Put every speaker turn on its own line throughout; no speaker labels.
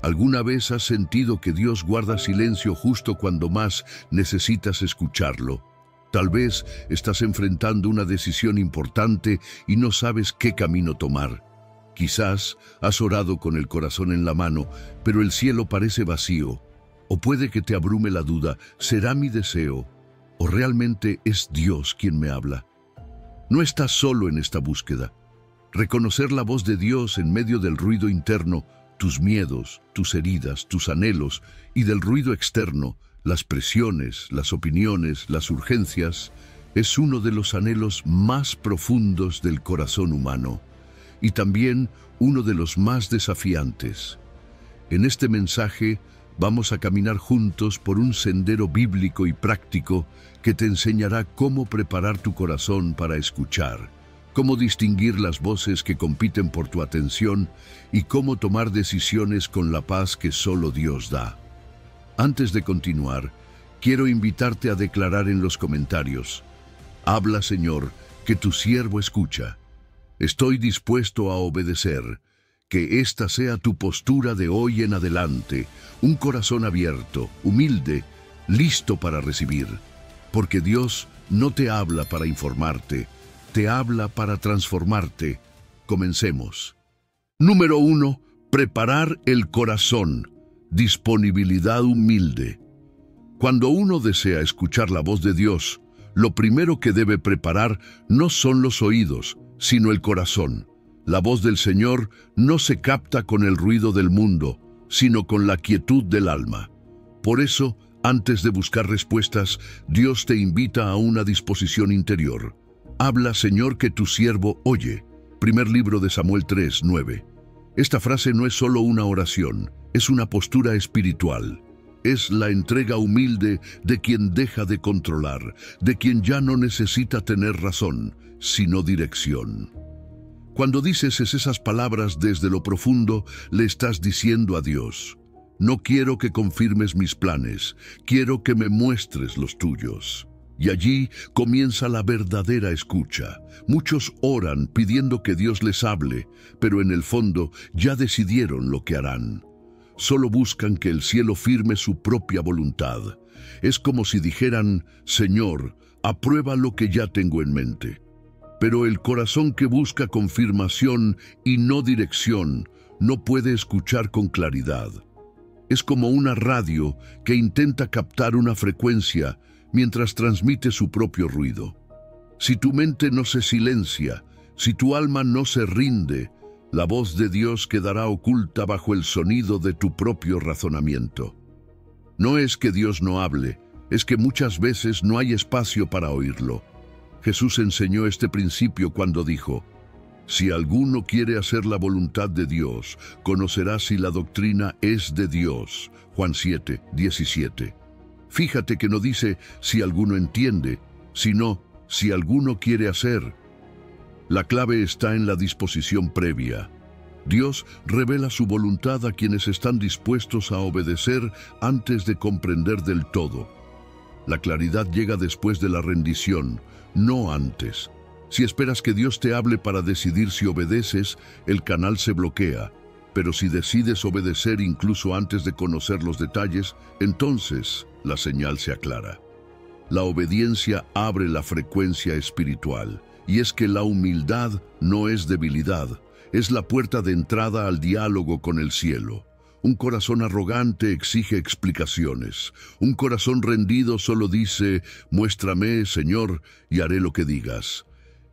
¿Alguna vez has sentido que Dios guarda silencio justo cuando más necesitas escucharlo? Tal vez estás enfrentando una decisión importante y no sabes qué camino tomar. Quizás has orado con el corazón en la mano, pero el cielo parece vacío. O puede que te abrume la duda, ¿será mi deseo? ¿O realmente es Dios quien me habla? No estás solo en esta búsqueda. Reconocer la voz de Dios en medio del ruido interno, tus miedos, tus heridas, tus anhelos y del ruido externo, las presiones, las opiniones, las urgencias, es uno de los anhelos más profundos del corazón humano y también uno de los más desafiantes. En este mensaje vamos a caminar juntos por un sendero bíblico y práctico que te enseñará cómo preparar tu corazón para escuchar, cómo distinguir las voces que compiten por tu atención y cómo tomar decisiones con la paz que solo Dios da. Antes de continuar, quiero invitarte a declarar en los comentarios: habla, Señor, que tu siervo escucha. Estoy dispuesto a obedecer. Que esta sea tu postura de hoy en adelante, un corazón abierto, humilde, listo para recibir. Porque Dios no te habla para informarte, te habla para transformarte. Comencemos. Número 1. Preparar el corazón. Disponibilidad humilde. Cuando uno desea escuchar la voz de Dios, lo primero que debe preparar no son los oídos, sino el corazón. La voz del Señor no se capta con el ruido del mundo, sino con la quietud del alma. Por eso, antes de buscar respuestas, Dios te invita a una disposición interior. Habla, Señor, que tu siervo oye. Primer libro de Samuel 3:9. Esta frase no es solo una oración, es una postura espiritual. Es la entrega humilde de quien deja de controlar, de quien ya no necesita tener razón, sino dirección. Cuando dices esas palabras desde lo profundo, le estás diciendo a Dios: no quiero que confirmes mis planes, quiero que me muestres los tuyos. Y allí comienza la verdadera escucha. Muchos oran pidiendo que Dios les hable, pero en el fondo ya decidieron lo que harán. Solo buscan que el cielo firme su propia voluntad. Es como si dijeran: Señor, aprueba lo que ya tengo en mente. Pero el corazón que busca confirmación y no dirección no puede escuchar con claridad. Es como una radio que intenta captar una frecuencia mientras transmite su propio ruido. Si tu mente no se silencia, si tu alma no se rinde, la voz de Dios quedará oculta bajo el sonido de tu propio razonamiento. No es que Dios no hable, es que muchas veces no hay espacio para oírlo. Jesús enseñó este principio cuando dijo: si alguno quiere hacer la voluntad de Dios, conocerá si la doctrina es de Dios. Juan 7:17. Fíjate que no dice si alguno entiende, sino si alguno quiere hacer. La clave está en la disposición previa. Dios revela su voluntad a quienes están dispuestos a obedecer antes de comprender del todo. La claridad llega después de la rendición, no antes. Si esperas que Dios te hable para decidir si obedeces, el canal se bloquea. Pero si decides obedecer incluso antes de conocer los detalles, entonces la señal se aclara. La obediencia abre la frecuencia espiritual. Y es que la humildad no es debilidad, es la puerta de entrada al diálogo con el cielo. Un corazón arrogante exige explicaciones. Un corazón rendido solo dice: muéstrame, Señor, y haré lo que digas.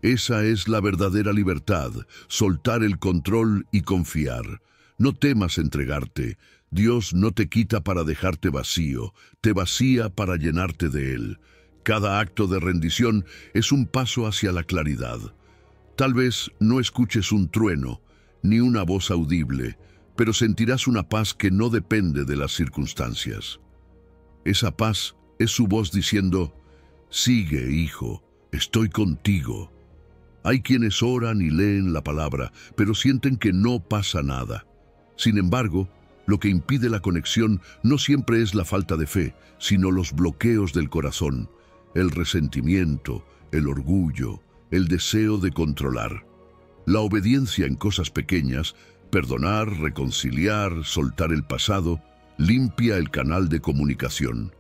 Esa es la verdadera libertad, soltar el control y confiar. No temas entregarte. Dios no te quita para dejarte vacío, te vacía para llenarte de Él. Cada acto de rendición es un paso hacia la claridad. Tal vez no escuches un trueno, ni una voz audible, pero sentirás una paz que no depende de las circunstancias. Esa paz es su voz diciendo: sigue, hijo, estoy contigo. Hay quienes oran y leen la palabra, pero sienten que no pasa nada. Sin embargo, lo que impide la conexión no siempre es la falta de fe, sino los bloqueos del corazón, el resentimiento, el orgullo, el deseo de controlar. La obediencia en cosas pequeñas, perdonar, reconciliar, soltar el pasado, limpia el canal de comunicación.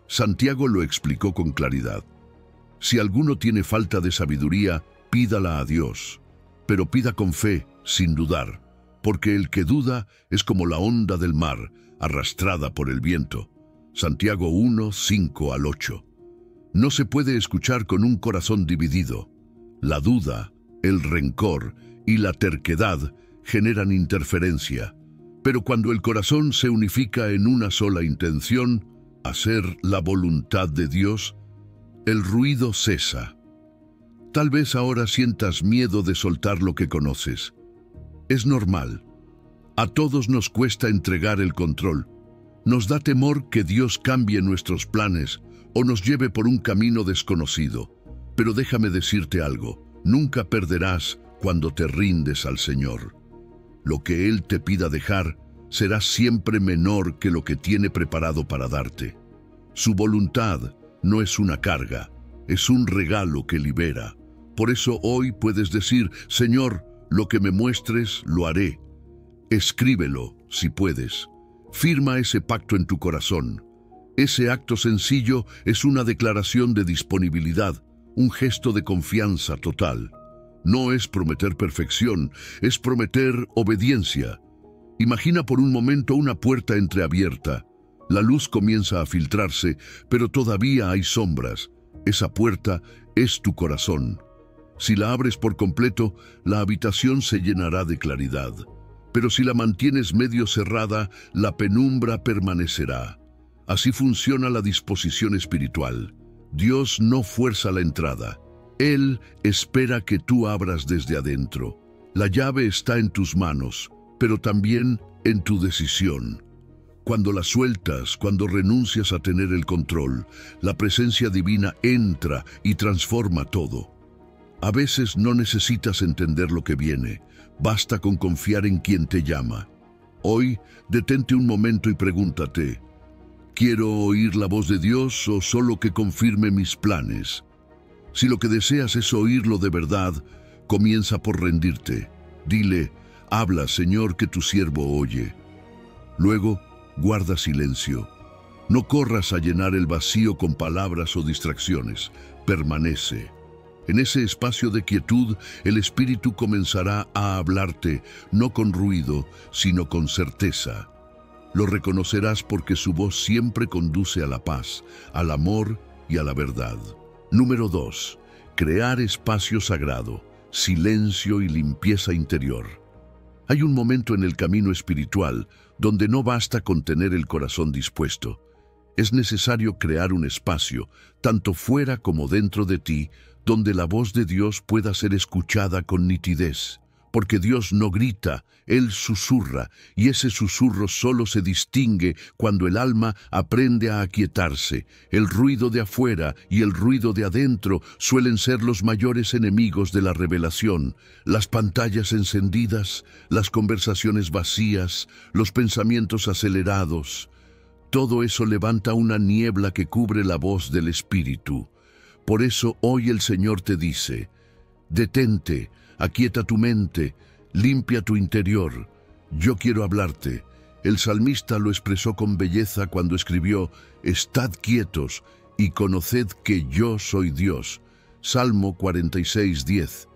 Santiago lo explicó con claridad. Si alguno tiene falta de sabiduría, pídala a Dios, pero pida con fe, sin dudar, porque el que duda es como la onda del mar, arrastrada por el viento. Santiago 1, 5 al 8. No se puede escuchar con un corazón dividido. La duda, el rencor y la terquedad generan interferencia, pero cuando el corazón se unifica en una sola intención, hacer la voluntad de Dios, el ruido cesa. Tal vez ahora sientas miedo de soltar lo que conoces. Es normal. A todos nos cuesta entregar el control. Nos da temor que Dios cambie nuestros planes o nos lleve por un camino desconocido. Pero déjame decirte algo. Nunca perderás cuando te rindes al Señor. Lo que Él te pida dejar será siempre menor que lo que tiene preparado para darte. Su voluntad no es una carga, es un regalo que libera. Por eso hoy puedes decir, Señor, lo que me muestres lo haré. Escríbelo, si puedes. Firma ese pacto en tu corazón. Ese acto sencillo es una declaración de disponibilidad, un gesto de confianza total. No es prometer perfección, es prometer obediencia. Imagina por un momento una puerta entreabierta. La luz comienza a filtrarse, pero todavía hay sombras. Esa puerta es tu corazón. Si la abres por completo, la habitación se llenará de claridad. Pero si la mantienes medio cerrada, la penumbra permanecerá. Así funciona la disposición espiritual. Dios no fuerza la entrada. Él espera que tú abras desde adentro. La llave está en tus manos, pero también en tu decisión. Cuando la sueltas, cuando renuncias a tener el control, la presencia divina entra y transforma todo. A veces no necesitas entender lo que viene, basta con confiar en quien te llama. Hoy, detente un momento y pregúntate, ¿quiero oír la voz de Dios o solo que confirme mis planes? Si lo que deseas es oírlo de verdad, comienza por rendirte. Dile, habla, Señor, que tu siervo oye. Luego, guarda silencio. No corras a llenar el vacío con palabras o distracciones. Permanece. En ese espacio de quietud, el Espíritu comenzará a hablarte, no con ruido, sino con certeza. Lo reconocerás porque su voz siempre conduce a la paz, al amor y a la verdad. Número 2. Crear espacio sagrado, silencio y limpieza interior. Hay un momento en el camino espiritual donde no basta con tener el corazón dispuesto. Es necesario crear un espacio, tanto fuera como dentro de ti, donde la voz de Dios pueda ser escuchada con nitidez. Porque Dios no grita, Él susurra, y ese susurro solo se distingue cuando el alma aprende a aquietarse. El ruido de afuera y el ruido de adentro suelen ser los mayores enemigos de la revelación. Las pantallas encendidas, las conversaciones vacías, los pensamientos acelerados. Todo eso levanta una niebla que cubre la voz del Espíritu. Por eso hoy el Señor te dice, detente, aquieta tu mente, limpia tu interior. Yo quiero hablarte. El salmista lo expresó con belleza cuando escribió, estad quietos y conoced que yo soy Dios. Salmo 46:10.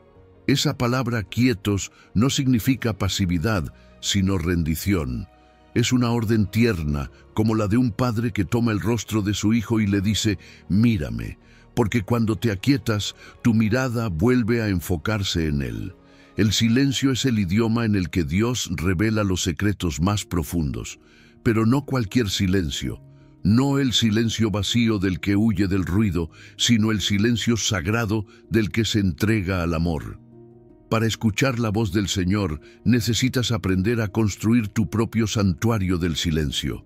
Esa palabra quietos no significa pasividad, sino rendición. Es una orden tierna, como la de un padre que toma el rostro de su hijo y le dice, mírame, porque cuando te aquietas, tu mirada vuelve a enfocarse en él. El silencio es el idioma en el que Dios revela los secretos más profundos, pero no cualquier silencio, no el silencio vacío del que huye del ruido, sino el silencio sagrado del que se entrega al amor. Para escuchar la voz del Señor, necesitas aprender a construir tu propio santuario del silencio.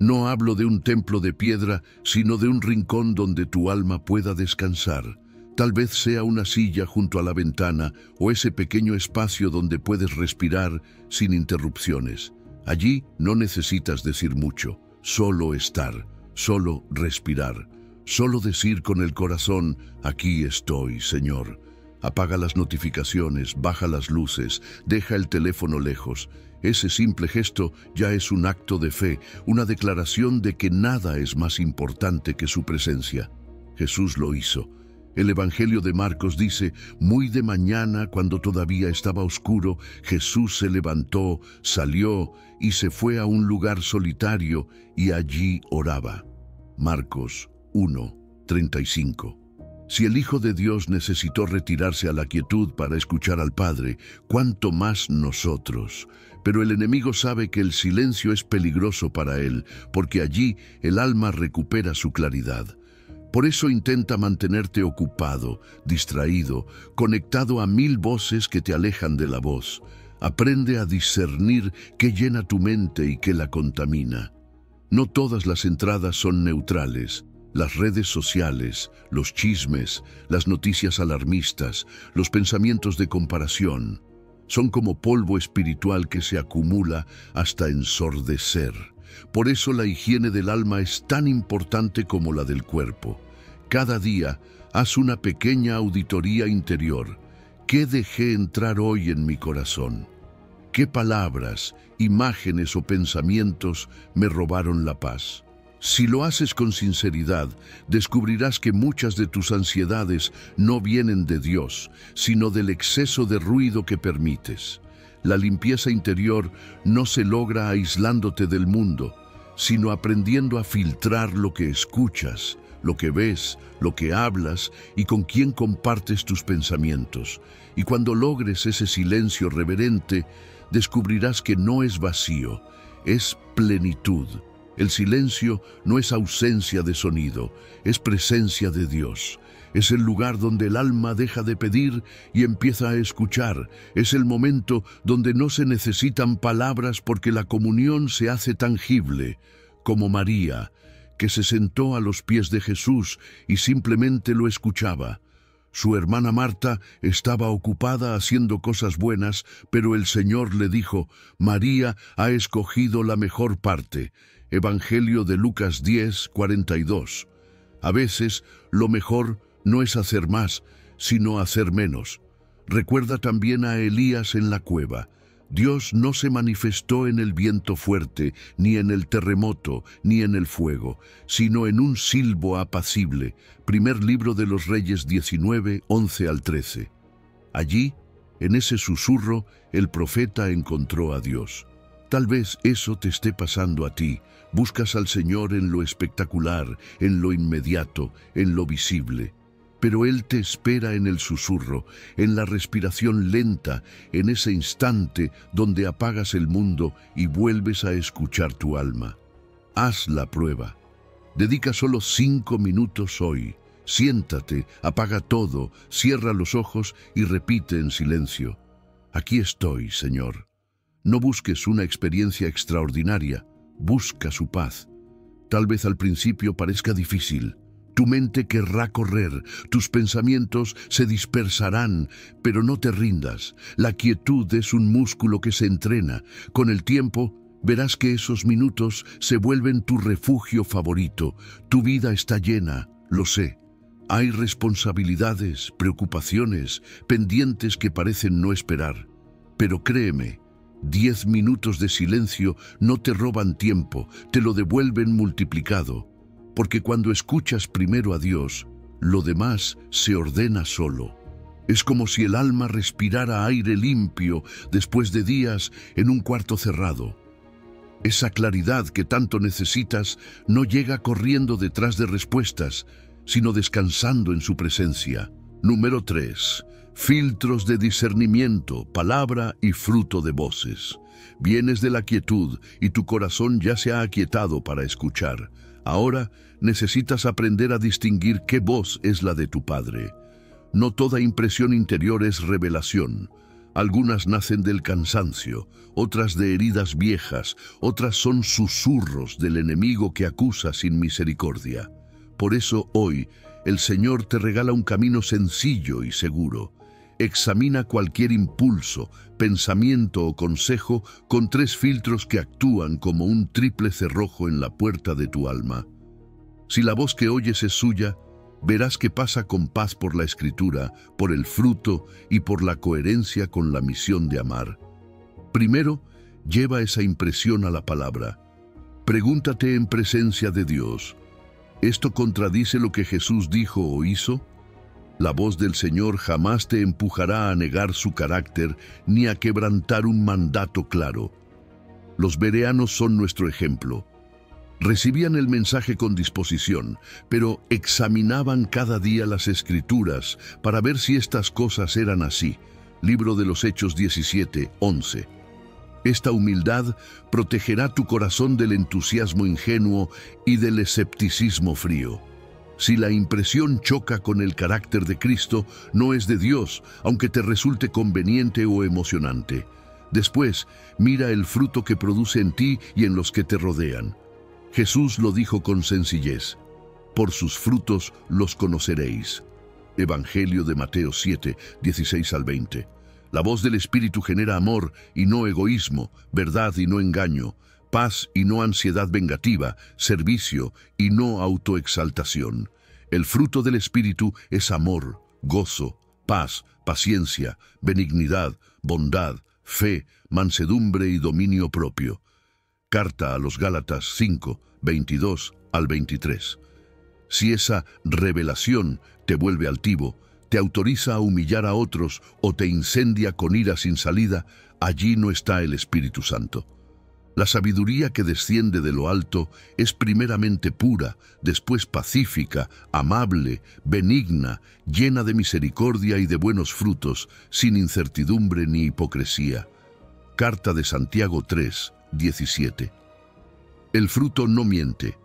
No hablo de un templo de piedra, sino de un rincón donde tu alma pueda descansar. Tal vez sea una silla junto a la ventana o ese pequeño espacio donde puedes respirar sin interrupciones. Allí no necesitas decir mucho, solo estar, solo respirar, solo decir con el corazón, aquí estoy, Señor. Apaga las notificaciones, baja las luces, deja el teléfono lejos. Ese simple gesto ya es un acto de fe, una declaración de que nada es más importante que su presencia. Jesús lo hizo. El Evangelio de Marcos dice: muy de mañana, cuando todavía estaba oscuro, Jesús se levantó, salió y se fue a un lugar solitario y allí oraba. Marcos 1:35. Si el Hijo de Dios necesitó retirarse a la quietud para escuchar al Padre, ¿cuánto más nosotros? Pero el enemigo sabe que el silencio es peligroso para él, porque allí el alma recupera su claridad. Por eso intenta mantenerte ocupado, distraído, conectado a 1000 voces que te alejan de la voz. Aprende a discernir qué llena tu mente y qué la contamina. No todas las entradas son neutrales. Las redes sociales, los chismes, las noticias alarmistas, los pensamientos de comparación, son como polvo espiritual que se acumula hasta ensordecer. Por eso la higiene del alma es tan importante como la del cuerpo. Cada día, haz una pequeña auditoría interior. ¿Qué dejé entrar hoy en mi corazón? ¿Qué palabras, imágenes o pensamientos me robaron la paz? Si lo haces con sinceridad, descubrirás que muchas de tus ansiedades no vienen de Dios, sino del exceso de ruido que permites. La limpieza interior no se logra aislándote del mundo, sino aprendiendo a filtrar lo que escuchas, lo que ves, lo que hablas y con quién compartes tus pensamientos. Y cuando logres ese silencio reverente, descubrirás que no es vacío, es plenitud. El silencio no es ausencia de sonido, es presencia de Dios. Es el lugar donde el alma deja de pedir y empieza a escuchar. Es el momento donde no se necesitan palabras porque la comunión se hace tangible, como María, que se sentó a los pies de Jesús y simplemente lo escuchaba. Su hermana Marta estaba ocupada haciendo cosas buenas, pero el Señor le dijo: María ha escogido la mejor parte. Evangelio de Lucas 10:42. A veces, lo mejor no es hacer más, sino hacer menos. Recuerda también a Elías en la cueva. Dios no se manifestó en el viento fuerte, ni en el terremoto, ni en el fuego, sino en un silbo apacible. Primer libro de los Reyes 19:11-13. Allí, en ese susurro, el profeta encontró a Dios. Tal vez eso te esté pasando a ti. Buscas al Señor en lo espectacular, en lo inmediato, en lo visible. Pero Él te espera en el susurro, en la respiración lenta, en ese instante donde apagas el mundo y vuelves a escuchar tu alma. Haz la prueba. Dedica solo 5 minutos hoy. Siéntate, apaga todo, cierra los ojos y repite en silencio: Aquí estoy, Señor. No busques una experiencia extraordinaria, busca su paz. Tal vez al principio parezca difícil. Tu mente querrá correr, tus pensamientos se dispersarán, pero no te rindas. La quietud es un músculo que se entrena. Con el tiempo, verás que esos minutos se vuelven tu refugio favorito. Tu vida está llena, lo sé. Hay responsabilidades, preocupaciones, pendientes que parecen no esperar. Pero créeme, 10 minutos de silencio no te roban tiempo, te lo devuelven multiplicado. Porque cuando escuchas primero a Dios, lo demás se ordena solo. Es como si el alma respirara aire limpio después de días en un cuarto cerrado. Esa claridad que tanto necesitas no llega corriendo detrás de respuestas, sino descansando en su presencia. Número 3. Filtros de discernimiento, palabra y fruto de voces. Vienes de la quietud y tu corazón ya se ha aquietado para escuchar. Ahora necesitas aprender a distinguir qué voz es la de tu Padre. No toda impresión interior es revelación. Algunas nacen del cansancio, otras de heridas viejas, otras son susurros del enemigo que acusa sin misericordia. Por eso hoy el Señor te regala un camino sencillo y seguro. Examina cualquier impulso, pensamiento o consejo con 3 filtros que actúan como un triple cerrojo en la puerta de tu alma. Si la voz que oyes es suya, verás que pasa con paz por la escritura, por el fruto y por la coherencia con la misión de amar. Primero, lleva esa impresión a la palabra. Pregúntate en presencia de Dios: ¿esto contradice lo que Jesús dijo o hizo? La voz del Señor jamás te empujará a negar su carácter ni a quebrantar un mandato claro. Los bereanos son nuestro ejemplo. Recibían el mensaje con disposición, pero examinaban cada día las Escrituras para ver si estas cosas eran así. Libro de los Hechos 17:11. Esta humildad protegerá tu corazón del entusiasmo ingenuo y del escepticismo frío. Si la impresión choca con el carácter de Cristo, no es de Dios, aunque te resulte conveniente o emocionante. Después, mira el fruto que produce en ti y en los que te rodean. Jesús lo dijo con sencillez: por sus frutos los conoceréis. Evangelio de Mateo 7, 16 al 20. La voz del Espíritu genera amor y no egoísmo, verdad y no engaño, paz y no ansiedad vengativa, servicio y no autoexaltación. El fruto del Espíritu es amor, gozo, paz, paciencia, benignidad, bondad, fe, mansedumbre y dominio propio. Carta a los Gálatas 5, 22 al 23. Si esa revelación te vuelve altivo, te autoriza a humillar a otros o te incendia con ira sin salida, allí no está el Espíritu Santo. La sabiduría que desciende de lo alto es primeramente pura, después pacífica, amable, benigna, llena de misericordia y de buenos frutos, sin incertidumbre ni hipocresía. Carta de Santiago 3, 17. El fruto no miente.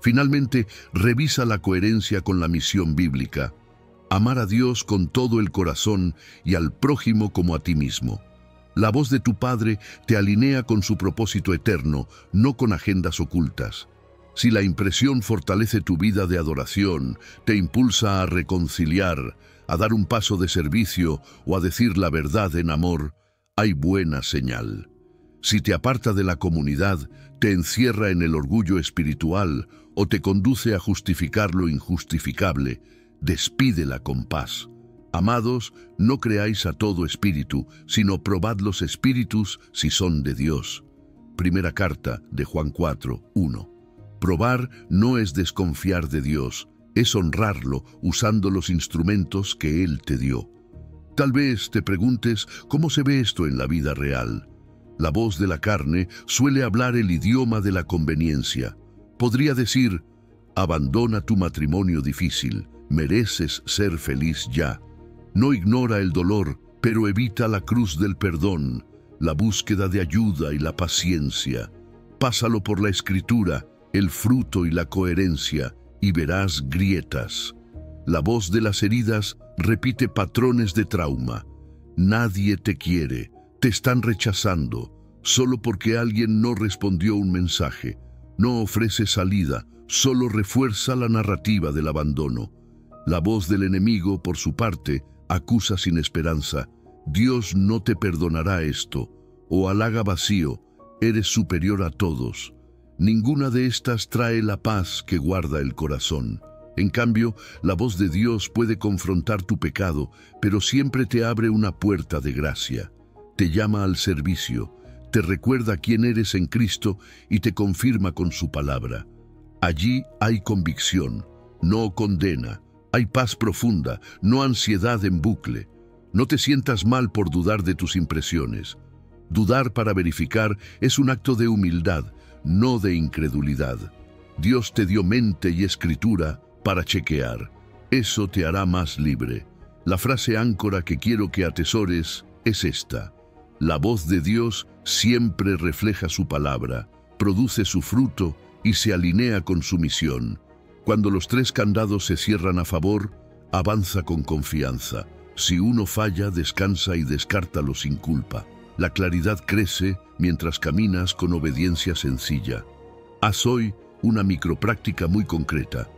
Finalmente, revisa la coherencia con la misión bíblica: amar a Dios con todo el corazón y al prójimo como a ti mismo. La voz de tu Padre te alinea con su propósito eterno, no con agendas ocultas. Si la impresión fortalece tu vida de adoración, te impulsa a reconciliar, a dar un paso de servicio o a decir la verdad en amor, hay buena señal. Si te aparta de la comunidad, te encierra en el orgullo espiritual o te conduce a justificar lo injustificable, despídela con paz. Amados, no creáis a todo espíritu, sino probad los espíritus si son de Dios. Primera carta de Juan 4, 1. Probar no es desconfiar de Dios, es honrarlo usando los instrumentos que Él te dio. Tal vez te preguntes cómo se ve esto en la vida real. La voz de la carne suele hablar el idioma de la conveniencia. Podría decir: abandona tu matrimonio difícil, mereces ser feliz ya. No ignora el dolor, pero evita la cruz del perdón, la búsqueda de ayuda y la paciencia. Pásalo por la Escritura, el fruto y la coherencia, y verás grietas. La voz de las heridas repite patrones de trauma. Nadie te quiere, te están rechazando, solo porque alguien no respondió un mensaje. No ofrece salida, solo refuerza la narrativa del abandono. La voz del enemigo, por su parte, acusa sin esperanza: Dios no te perdonará esto, o halaga vacío, eres superior a todos. Ninguna de estas trae la paz que guarda el corazón. En cambio, la voz de Dios puede confrontar tu pecado, pero siempre te abre una puerta de gracia. Te llama al servicio, te recuerda quién eres en Cristo y te confirma con su palabra. Allí hay convicción, no condena. Hay paz profunda, no ansiedad en bucle. No te sientas mal por dudar de tus impresiones. Dudar para verificar es un acto de humildad, no de incredulidad. Dios te dio mente y escritura para chequear. Eso te hará más libre. La frase áncora que quiero que atesores es esta: la voz de Dios siempre refleja su palabra, produce su fruto y se alinea con su misión. Cuando los tres candados se cierran a favor, avanza con confianza. Si uno falla, descansa y descártalo sin culpa. La claridad crece mientras caminas con obediencia sencilla. Haz hoy una micropráctica muy concreta.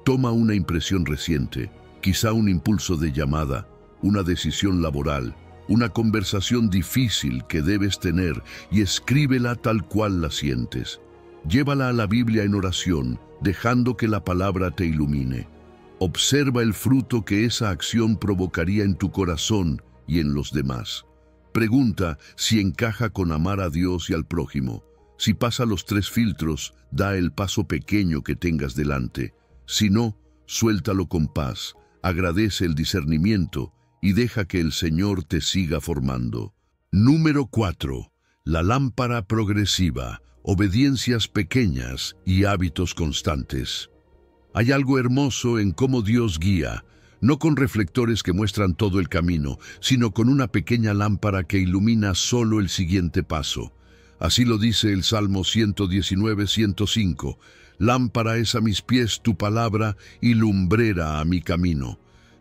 Toma una impresión reciente, quizá un impulso de llamada, una decisión laboral, una conversación difícil que debes tener, y escríbela tal cual la sientes. Llévala a la Biblia en oración, dejando que la palabra te ilumine. Observa el fruto que esa acción provocaría en tu corazón y en los demás. Pregunta si encaja con amar a Dios y al prójimo. Si pasa los 3 filtros, da el paso pequeño que tengas delante. Si no, suéltalo con paz, agradece el discernimiento y deja que el Señor te siga formando. Número 4. La lámpara progresiva, obediencias pequeñas y hábitos constantes. Hay algo hermoso en cómo Dios guía, no con reflectores que muestran todo el camino, sino con una pequeña lámpara que ilumina solo el siguiente paso. Así lo dice el Salmo 119:105. Lámpara es a mis pies tu palabra y lumbrera a mi camino.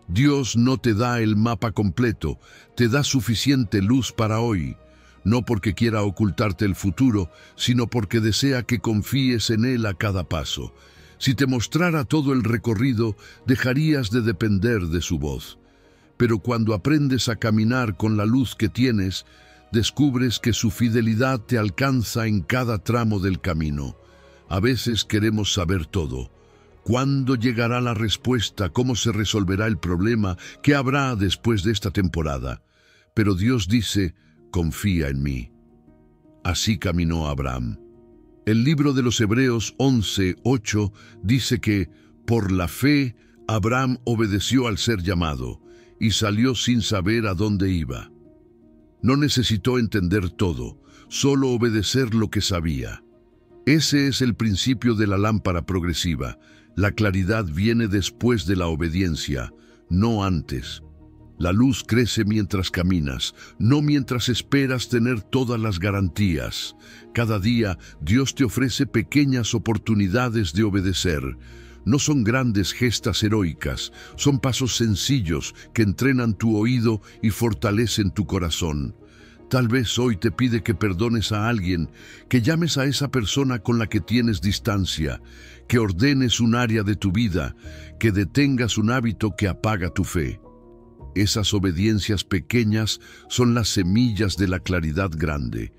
Dios no te da el mapa completo, te da suficiente luz para hoy. No porque quiera ocultarte el futuro, sino porque desea que confíes en Él a cada paso. Si te mostrara todo el recorrido, dejarías de depender de su voz. Pero cuando aprendes a caminar con la luz que tienes, descubres que su fidelidad te alcanza en cada tramo del camino. A veces queremos saber todo. ¿Cuándo llegará la respuesta? ¿Cómo se resolverá el problema? ¿Qué habrá después de esta temporada? Pero Dios dice, confía en mí. Así caminó Abraham. El libro de los Hebreos 11:8 dice que, por la fe, Abraham obedeció al ser llamado y salió sin saber a dónde iba. No necesitó entender todo, solo obedecer lo que sabía. Ese es el principio de la lámpara progresiva. La claridad viene después de la obediencia, no antes. La luz crece mientras caminas, no mientras esperas tener todas las garantías. Cada día Dios te ofrece pequeñas oportunidades de obedecer. No son grandes gestas heroicas, son pasos sencillos que entrenan tu oído y fortalecen tu corazón. Tal vez hoy te pide que perdones a alguien, que llames a esa persona con la que tienes distancia, que ordenes un área de tu vida, que detengas un hábito que apaga tu fe. Esas obediencias pequeñas son las semillas de la claridad grande.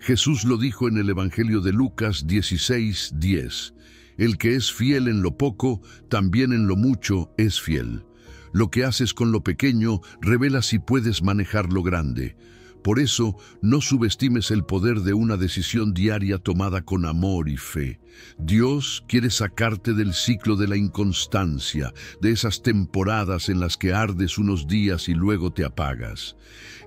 Jesús lo dijo en el Evangelio de Lucas 16:10. El que es fiel en lo poco, también en lo mucho es fiel. Lo que haces con lo pequeño revela si puedes manejar lo grande. Por eso, no subestimes el poder de una decisión diaria tomada con amor y fe. Dios quiere sacarte del ciclo de la inconstancia, de esas temporadas en las que ardes unos días y luego te apagas.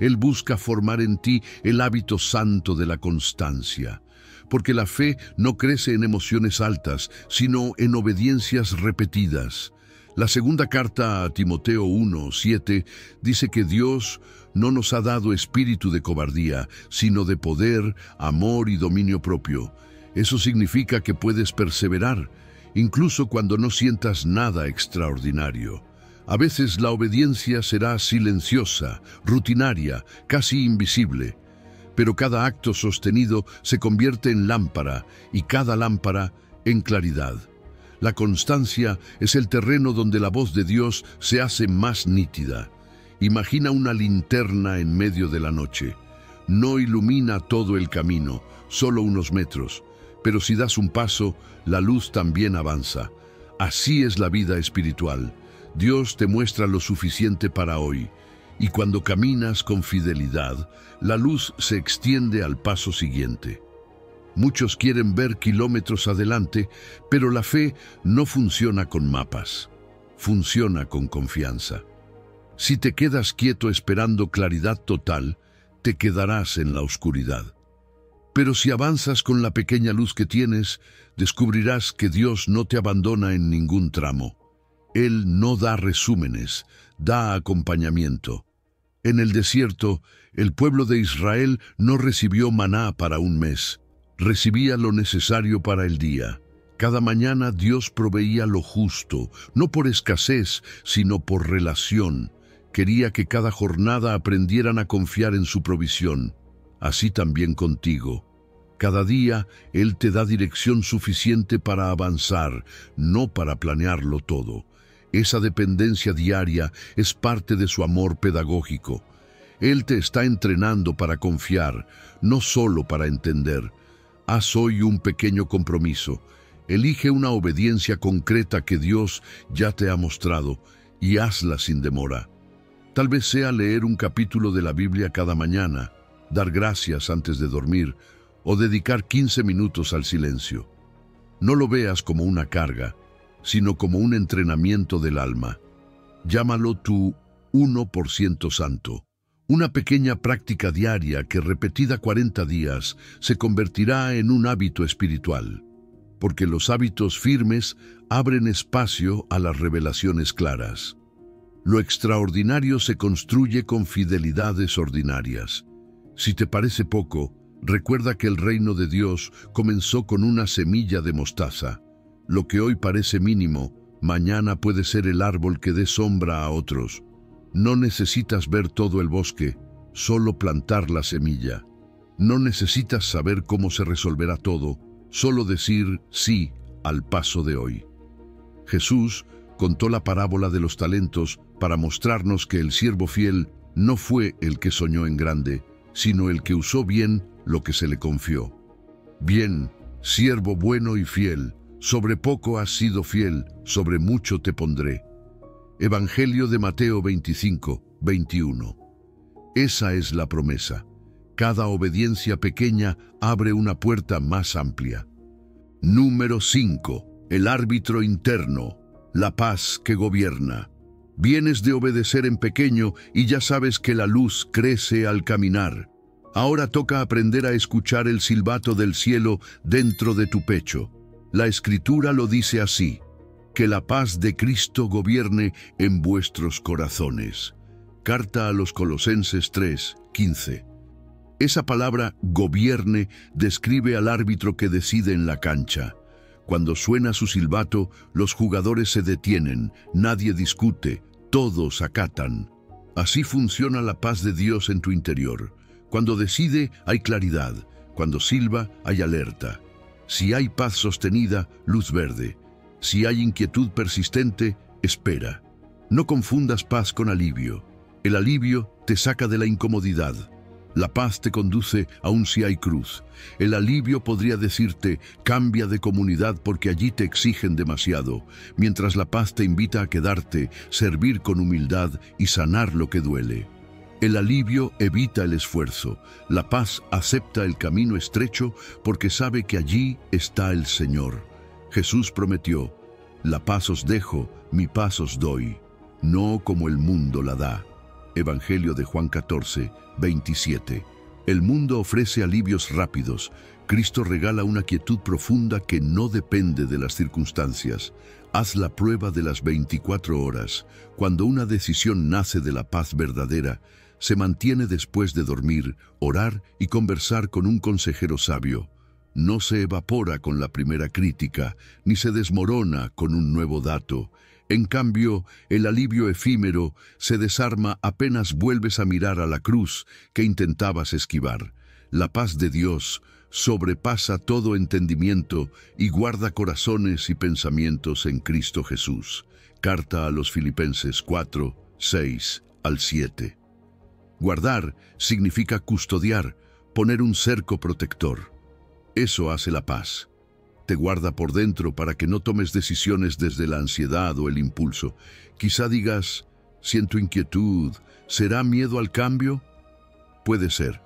Él busca formar en ti el hábito santo de la constancia. Porque la fe no crece en emociones altas, sino en obediencias repetidas. La segunda carta a Timoteo 1:7 dice que Dios no nos ha dado espíritu de cobardía, sino de poder, amor y dominio propio. Eso significa que puedes perseverar, incluso cuando no sientas nada extraordinario. A veces la obediencia será silenciosa, rutinaria, casi invisible. Pero cada acto sostenido se convierte en lámpara y cada lámpara en claridad. La constancia es el terreno donde la voz de Dios se hace más nítida. Imagina una linterna en medio de la noche. No ilumina todo el camino, solo unos metros, pero si das un paso, la luz también avanza. Así es la vida espiritual. Dios te muestra lo suficiente para hoy, y cuando caminas con fidelidad, la luz se extiende al paso siguiente. Muchos quieren ver kilómetros adelante, pero la fe no funciona con mapas, funciona con confianza. Si te quedas quieto esperando claridad total, te quedarás en la oscuridad. Pero si avanzas con la pequeña luz que tienes, descubrirás que Dios no te abandona en ningún tramo. Él no da resúmenes, da acompañamiento. En el desierto, el pueblo de Israel no recibió maná para un mes. Recibía lo necesario para el día. Cada mañana Dios proveía lo justo, no por escasez, sino por relación. Quería que cada jornada aprendieran a confiar en su provisión. Así también contigo. Cada día Él te da dirección suficiente para avanzar, no para planearlo todo. Esa dependencia diaria es parte de su amor pedagógico. Él te está entrenando para confiar, no solo para entender. Haz hoy un pequeño compromiso. Elige una obediencia concreta que Dios ya te ha mostrado y hazla sin demora. Tal vez sea leer un capítulo de la Biblia cada mañana, dar gracias antes de dormir o dedicar 15 minutos al silencio. No lo veas como una carga, sino como un entrenamiento del alma. Llámalo tu 1% santo. Una pequeña práctica diaria que repetida 40 días se convertirá en un hábito espiritual, porque los hábitos firmes abren espacio a las revelaciones claras. Lo extraordinario se construye con fidelidades ordinarias. Si te parece poco, recuerda que el reino de Dios comenzó con una semilla de mostaza. Lo que hoy parece mínimo, mañana puede ser el árbol que dé sombra a otros. No necesitas ver todo el bosque, solo plantar la semilla. No necesitas saber cómo se resolverá todo, solo decir sí al paso de hoy. Jesús contó la parábola de los talentos para mostrarnos que el siervo fiel no fue el que soñó en grande, sino el que usó bien lo que se le confió. Bien, siervo bueno y fiel, sobre poco has sido fiel, sobre mucho te pondré. Evangelio de Mateo 25, 21. Esa es la promesa. Cada obediencia pequeña abre una puerta más amplia. Número 5. El árbitro interno, la paz que gobierna. Vienes de obedecer en pequeño y ya sabes que la luz crece al caminar. Ahora toca aprender a escuchar el silbato del cielo dentro de tu pecho. La Escritura lo dice así: que la paz de Cristo gobierne en vuestros corazones. Carta a los Colosenses 3, 15. Esa palabra gobierne describe al árbitro que decide en la cancha. Cuando suena su silbato, los jugadores se detienen, nadie discute, todos acatan. Así funciona la paz de Dios en tu interior. Cuando decide, hay claridad. Cuando silba, hay alerta. Si hay paz sostenida, luz verde. Si hay inquietud persistente, espera. No confundas paz con alivio. El alivio te saca de la incomodidad. La paz te conduce aun si hay cruz. El alivio podría decirte, cambia de comunidad porque allí te exigen demasiado, mientras la paz te invita a quedarte, servir con humildad y sanar lo que duele. El alivio evita el esfuerzo. La paz acepta el camino estrecho porque sabe que allí está el Señor. Jesús prometió: la paz os dejo, mi paz os doy, no como el mundo la da. Evangelio de Juan 14, 27. El mundo ofrece alivios rápidos. Cristo regala una quietud profunda que no depende de las circunstancias. Haz la prueba de las 24 horas. Cuando una decisión nace de la paz verdadera, se mantiene después de dormir, orar y conversar con un consejero sabio. No se evapora con la primera crítica, ni se desmorona con un nuevo dato. En cambio, el alivio efímero se desarma apenas vuelves a mirar a la cruz que intentabas esquivar. La paz de Dios sobrepasa todo entendimiento y guarda corazones y pensamientos en Cristo Jesús. Carta a los Filipenses 4, 6 al 7. Guardar significa custodiar, poner un cerco protector. Eso hace la paz. Te guarda por dentro para que no tomes decisiones desde la ansiedad o el impulso. Quizá digas, siento inquietud, ¿será miedo al cambio? Puede ser.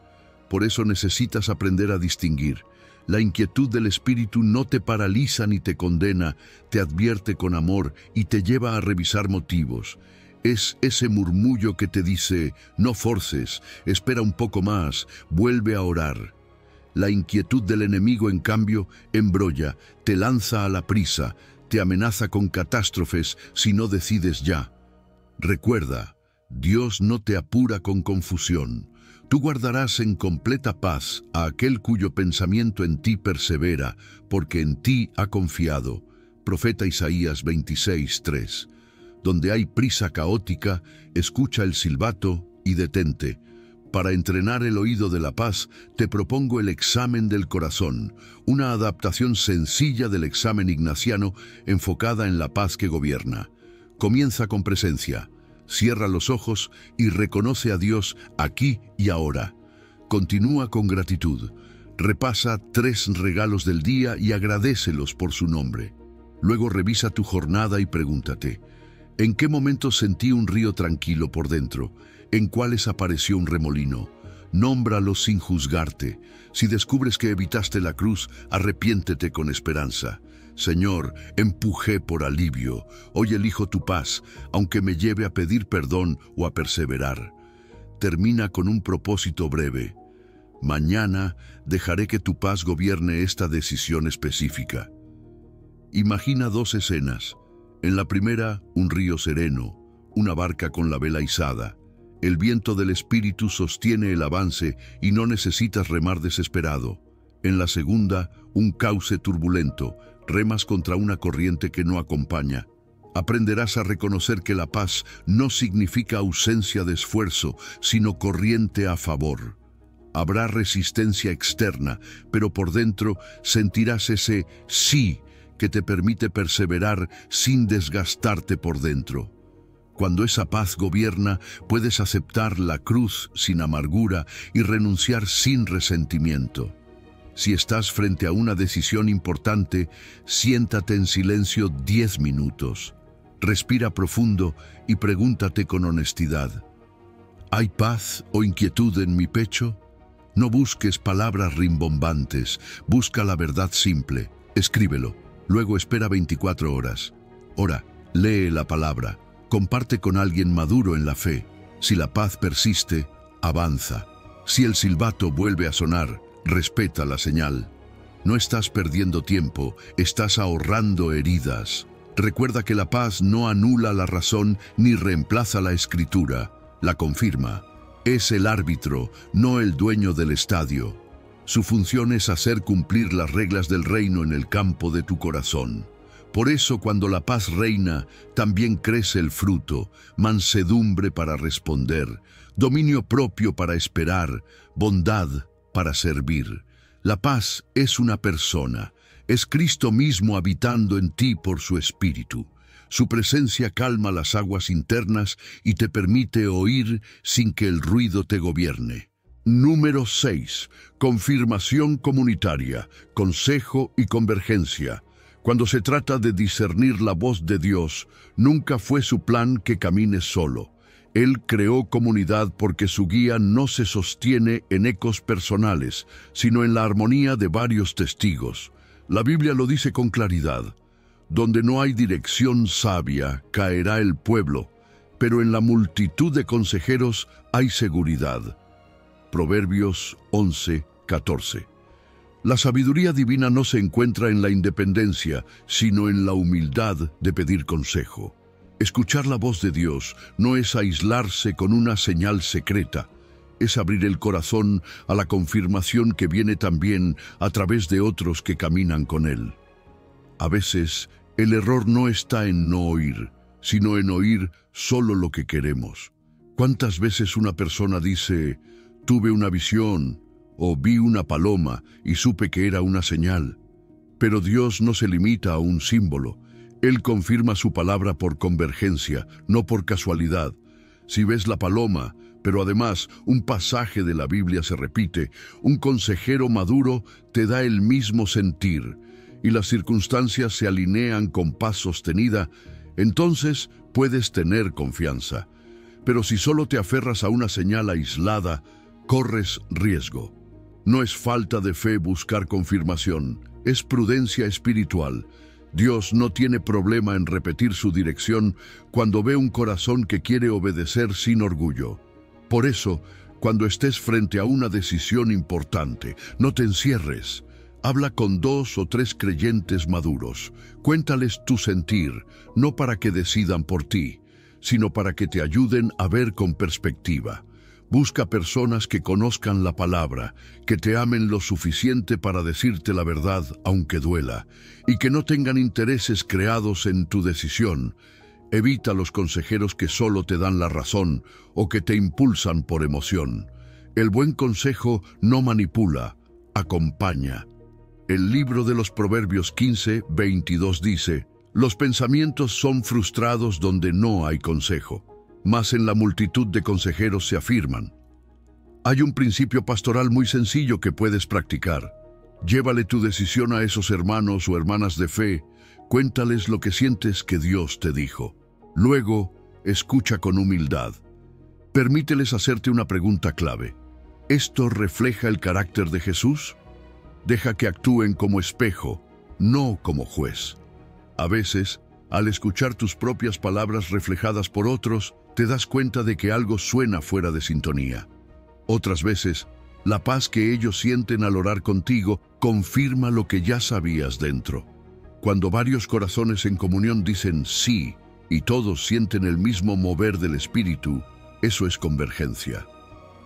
Por eso necesitas aprender a distinguir. La inquietud del espíritu no te paraliza ni te condena, te advierte con amor y te lleva a revisar motivos. Es ese murmullo que te dice, no forces, espera un poco más, vuelve a orar. La inquietud del enemigo, en cambio, embrolla, te lanza a la prisa, te amenaza con catástrofes si no decides ya. Recuerda, Dios no te apura con confusión. Tú guardarás en completa paz a aquel cuyo pensamiento en ti persevera, porque en ti ha confiado. Profeta Isaías 26, 3. Donde hay prisa caótica, escucha el silbato y detente. Para entrenar el oído de la paz, te propongo el examen del corazón, una adaptación sencilla del examen ignaciano enfocada en la paz que gobierna. Comienza con presencia, cierra los ojos y reconoce a Dios aquí y ahora. Continúa con gratitud. Repasa 3 regalos del día y agradécelos por su nombre. Luego revisa tu jornada y pregúntate, ¿en qué momentos sentí un río tranquilo por dentro? ¿En cuáles apareció un remolino? Nómbralos sin juzgarte. Si descubres que evitaste la cruz, arrepiéntete con esperanza. Señor, empujé por alivio. Hoy elijo tu paz, aunque me lleve a pedir perdón o a perseverar. Termina con un propósito breve. Mañana dejaré que tu paz gobierne esta decisión específica. Imagina 2 escenas. En la primera, un río sereno, una barca con la vela izada. El viento del espíritu sostiene el avance y no necesitas remar desesperado. En la segunda, un cauce turbulento, remas contra una corriente que no acompaña. Aprenderás a reconocer que la paz no significa ausencia de esfuerzo, sino corriente a favor. Habrá resistencia externa, pero por dentro sentirás ese sí que te permite perseverar sin desgastarte por dentro. Cuando esa paz gobierna, puedes aceptar la cruz sin amargura y renunciar sin resentimiento. Si estás frente a una decisión importante, siéntate en silencio 10 minutos. Respira profundo y pregúntate con honestidad, ¿hay paz o inquietud en mi pecho? No busques palabras rimbombantes, busca la verdad simple. Escríbelo, luego espera 24 horas. Ora, lee la palabra, comparte con alguien maduro en la fe. Si la paz persiste, avanza. Si el silbato vuelve a sonar, respeta la señal. No estás perdiendo tiempo, estás ahorrando heridas. Recuerda que la paz no anula la razón ni reemplaza la escritura, la confirma. Es el árbitro, no el dueño del estadio. Su función es hacer cumplir las reglas del reino en el campo de tu corazón. Por eso, cuando la paz reina, también crece el fruto, mansedumbre para responder, dominio propio para esperar, bondad para servir. La paz es una persona, es Cristo mismo habitando en ti por su Espíritu. Su presencia calma las aguas internas y te permite oír sin que el ruido te gobierne. Número 6. Confirmación comunitaria, consejo y convergencia. Cuando se trata de discernir la voz de Dios, nunca fue su plan que camines solo. Él creó comunidad porque su guía no se sostiene en ecos personales, sino en la armonía de varios testigos. La Biblia lo dice con claridad. Donde no hay dirección sabia, caerá el pueblo, pero en la multitud de consejeros hay seguridad. Proverbios 11:14. La sabiduría divina no se encuentra en la independencia, sino en la humildad de pedir consejo. Escuchar la voz de Dios no es aislarse con una señal secreta, es abrir el corazón a la confirmación que viene también a través de otros que caminan con Él. A veces, el error no está en no oír, sino en oír solo lo que queremos. ¿Cuántas veces una persona dice, tuve una visión, o vi una paloma y supe que era una señal? Pero Dios no se limita a un símbolo. Él confirma su palabra por convergencia, no por casualidad. Si ves la paloma, pero además un pasaje de la Biblia se repite, un consejero maduro te da el mismo sentir, y las circunstancias se alinean con paz sostenida, entonces puedes tener confianza. Pero si solo te aferras a una señal aislada, corres riesgo. No es falta de fe buscar confirmación, es prudencia espiritual. Dios no tiene problema en repetir su dirección cuando ve un corazón que quiere obedecer sin orgullo. Por eso, cuando estés frente a una decisión importante, no te encierres. Habla con 2 o 3 creyentes maduros. Cuéntales tu sentir, no para que decidan por ti, sino para que te ayuden a ver con perspectiva. Busca personas que conozcan la palabra, que te amen lo suficiente para decirte la verdad, aunque duela, y que no tengan intereses creados en tu decisión. Evita los consejeros que solo te dan la razón o que te impulsan por emoción. El buen consejo no manipula, acompaña. El libro de los Proverbios 15:22 dice, los pensamientos son frustrados donde no hay consejo, mas en la multitud de consejeros se afirman. Hay un principio pastoral muy sencillo que puedes practicar. Llévale tu decisión a esos hermanos o hermanas de fe, cuéntales lo que sientes que Dios te dijo. Luego, escucha con humildad. Permíteles hacerte una pregunta clave. ¿Esto refleja el carácter de Jesús? Deja que actúen como espejo, no como juez. A veces, al escuchar tus propias palabras reflejadas por otros, te das cuenta de que algo suena fuera de sintonía. Otras veces, la paz que ellos sienten al orar contigo confirma lo que ya sabías dentro. Cuando varios corazones en comunión dicen sí y todos sienten el mismo mover del Espíritu, eso es convergencia.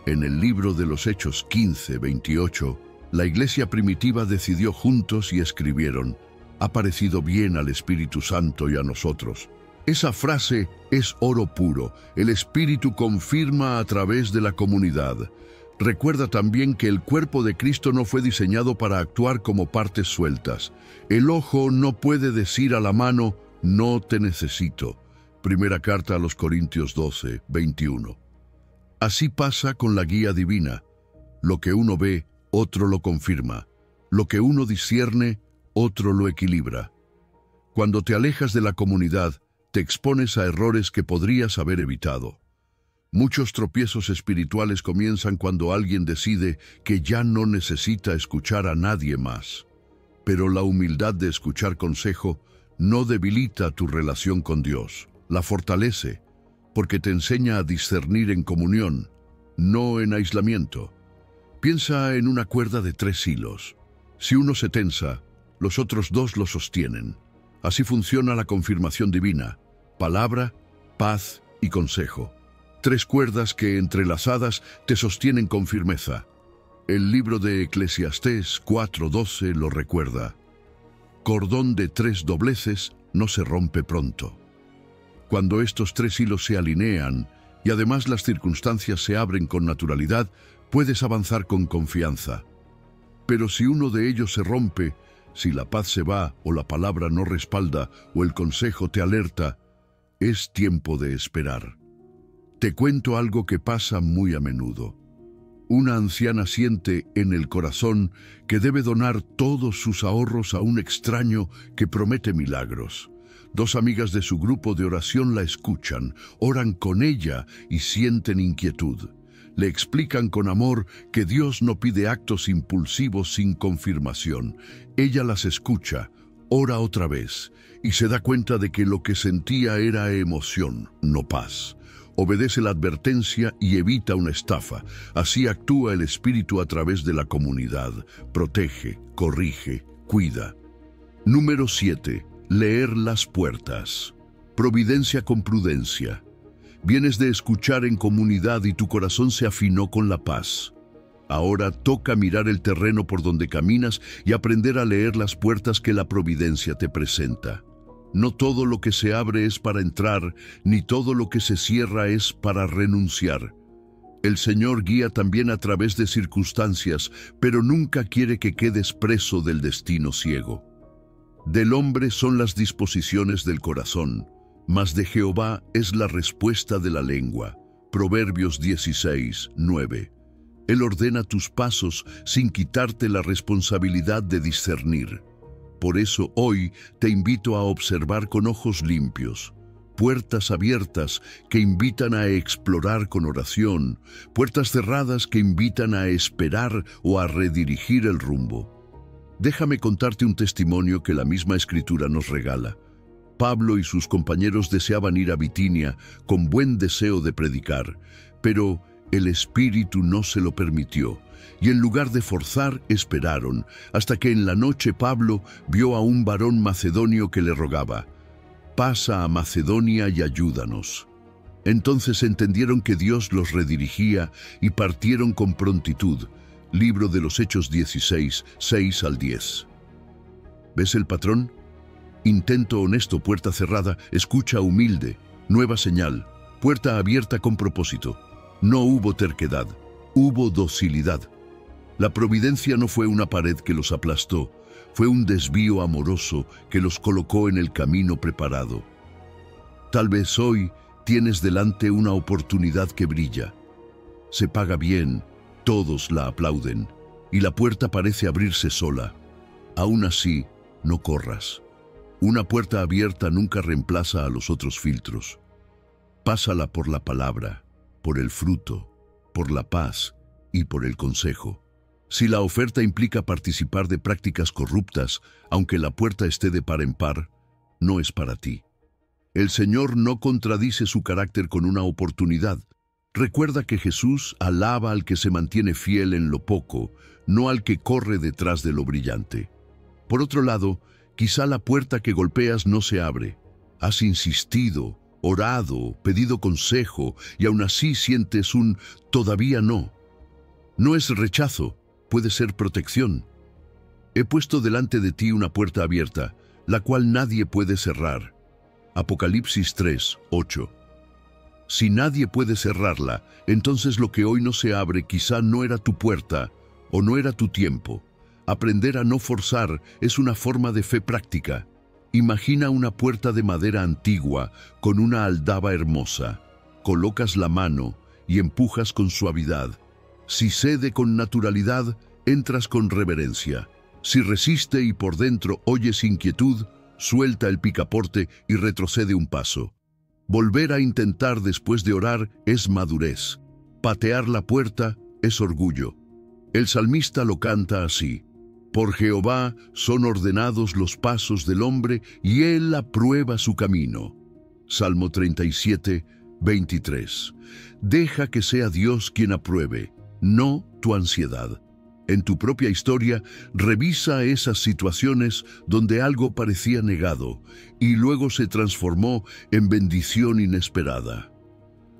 En el libro de los Hechos 15:28, la iglesia primitiva decidió juntos y escribieron: «Ha parecido bien al Espíritu Santo y a nosotros». Esa frase es oro puro. El Espíritu confirma a través de la comunidad. Recuerda también que el cuerpo de Cristo no fue diseñado para actuar como partes sueltas. El ojo no puede decir a la mano: «No te necesito». Primera carta a los Corintios 12:21. Así pasa con la guía divina. Lo que uno ve, otro lo confirma. Lo que uno discierne, otro lo equilibra. Cuando te alejas de la comunidad, te expones a errores que podrías haber evitado. Muchos tropiezos espirituales comienzan cuando alguien decide que ya no necesita escuchar a nadie más. Pero la humildad de escuchar consejo no debilita tu relación con Dios, la fortalece, porque te enseña a discernir en comunión, no en aislamiento. Piensa en una cuerda de 3 hilos. Si uno se tensa, los otros 2 lo sostienen. Así funciona la confirmación divina: palabra, paz y consejo. 3 cuerdas que, entrelazadas, te sostienen con firmeza. El libro de Eclesiastés 4:12 lo recuerda: «Cordón de 3 dobleces no se rompe pronto». Cuando estos 3 hilos se alinean y además las circunstancias se abren con naturalidad, puedes avanzar con confianza. Pero si uno de ellos se rompe, si la paz se va o la palabra no respalda o el consejo te alerta, es tiempo de esperar. Te cuento algo que pasa muy a menudo. Una anciana siente en el corazón que debe donar todos sus ahorros a un extraño que promete milagros. 2 amigas de su grupo de oración la escuchan, oran con ella y sienten inquietud. Le explican con amor que Dios no pide actos impulsivos sin confirmación. Ella las escucha, ora otra vez y se da cuenta de que lo que sentía era emoción, no paz. Obedece la advertencia y evita una estafa. Así actúa el Espíritu a través de la comunidad. Protege, corrige, cuida. Número 7. Leer las puertas. Providencia con prudencia. Vienes de escuchar en comunidad y tu corazón se afinó con la paz. Ahora toca mirar el terreno por donde caminas y aprender a leer las puertas que la providencia te presenta. No todo lo que se abre es para entrar, ni todo lo que se cierra es para renunciar. El Señor guía también a través de circunstancias, pero nunca quiere que quedes preso del destino ciego. Del hombre son las disposiciones del corazón, mas de Jehová es la respuesta de la lengua. Proverbios 16:9. Él ordena tus pasos sin quitarte la responsabilidad de discernir. Por eso hoy te invito a observar con ojos limpios. Puertas abiertas que invitan a explorar con oración, puertas cerradas que invitan a esperar o a redirigir el rumbo. Déjame contarte un testimonio que la misma Escritura nos regala. Pablo y sus compañeros deseaban ir a Bitinia con buen deseo de predicar, pero el Espíritu no se lo permitió, y en lugar de forzar, esperaron, hasta que en la noche Pablo vio a un varón macedonio que le rogaba: «Pasa a Macedonia y ayúdanos». Entonces entendieron que Dios los redirigía y partieron con prontitud. Libro de los Hechos 16, 6 al 10. ¿Ves el patrón? Intento honesto, puerta cerrada, escucha humilde, nueva señal, puerta abierta con propósito. No hubo terquedad, hubo docilidad. La providencia no fue una pared que los aplastó, fue un desvío amoroso que los colocó en el camino preparado. Tal vez hoy tienes delante una oportunidad que brilla. Se paga bien, Todos la aplauden, y la puerta parece abrirse sola. Aún así, no corras. Una puerta abierta nunca reemplaza a los otros filtros. Pásala por la palabra, por el fruto, por la paz y por el consejo. Si la oferta implica participar de prácticas corruptas, aunque la puerta esté de par en par, no es para ti. El Señor no contradice su carácter con una oportunidad. Recuerda que Jesús alaba al que se mantiene fiel en lo poco, no al que corre detrás de lo brillante. Por otro lado, quizá la puerta que golpeas no se abre. Has insistido, orado, pedido consejo y aún así sientes un todavía no. No es rechazo, puede ser protección. He puesto delante de ti una puerta abierta, la cual nadie puede cerrar. Apocalipsis 3, 8. Si nadie puede cerrarla, entonces lo que hoy no se abre quizá no era tu puerta o no era tu tiempo. Aprender a no forzar es una forma de fe práctica. Imagina una puerta de madera antigua con una aldaba hermosa. Colocas la mano y empujas con suavidad. Si cede con naturalidad, entras con reverencia. Si resiste y por dentro oyes inquietud, suelta el picaporte y retrocede un paso. Volver a intentar después de orar es madurez. Patear la puerta es orgullo. El salmista lo canta así: por Jehová son ordenados los pasos del hombre, y él aprueba su camino. Salmo 37, 23. Deja que sea Dios quien apruebe, no tu ansiedad. En tu propia historia, revisa esas situaciones donde algo parecía negado y luego se transformó en bendición inesperada.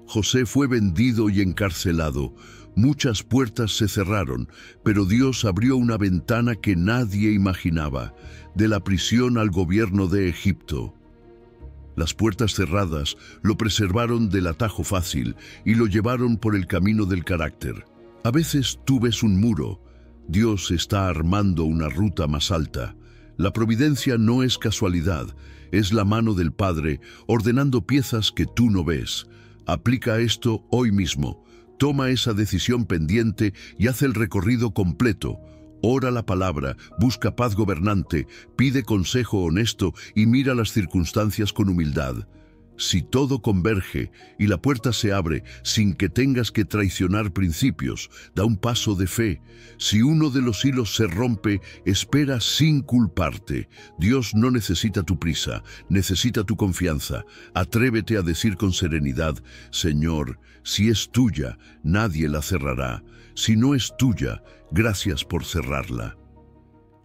José fue vendido y encarcelado. Muchas puertas se cerraron, pero Dios abrió una ventana que nadie imaginaba, de la prisión al gobierno de Egipto. Las puertas cerradas lo preservaron del atajo fácil y lo llevaron por el camino del carácter. A veces tú ves un muro. Dios está armando una ruta más alta. La providencia no es casualidad, es la mano del Padre ordenando piezas que tú no ves. Aplica esto hoy mismo. Toma esa decisión pendiente y haz el recorrido completo. Ora la palabra, busca paz gobernante, pide consejo honesto y mira las circunstancias con humildad. Si todo converge y la puerta se abre sin que tengas que traicionar principios, da un paso de fe. Si uno de los hilos se rompe, espera sin culparte. Dios no necesita tu prisa, necesita tu confianza. Atrévete a decir con serenidad: Señor, si es tuya, nadie la cerrará. Si no es tuya, gracias por cerrarla.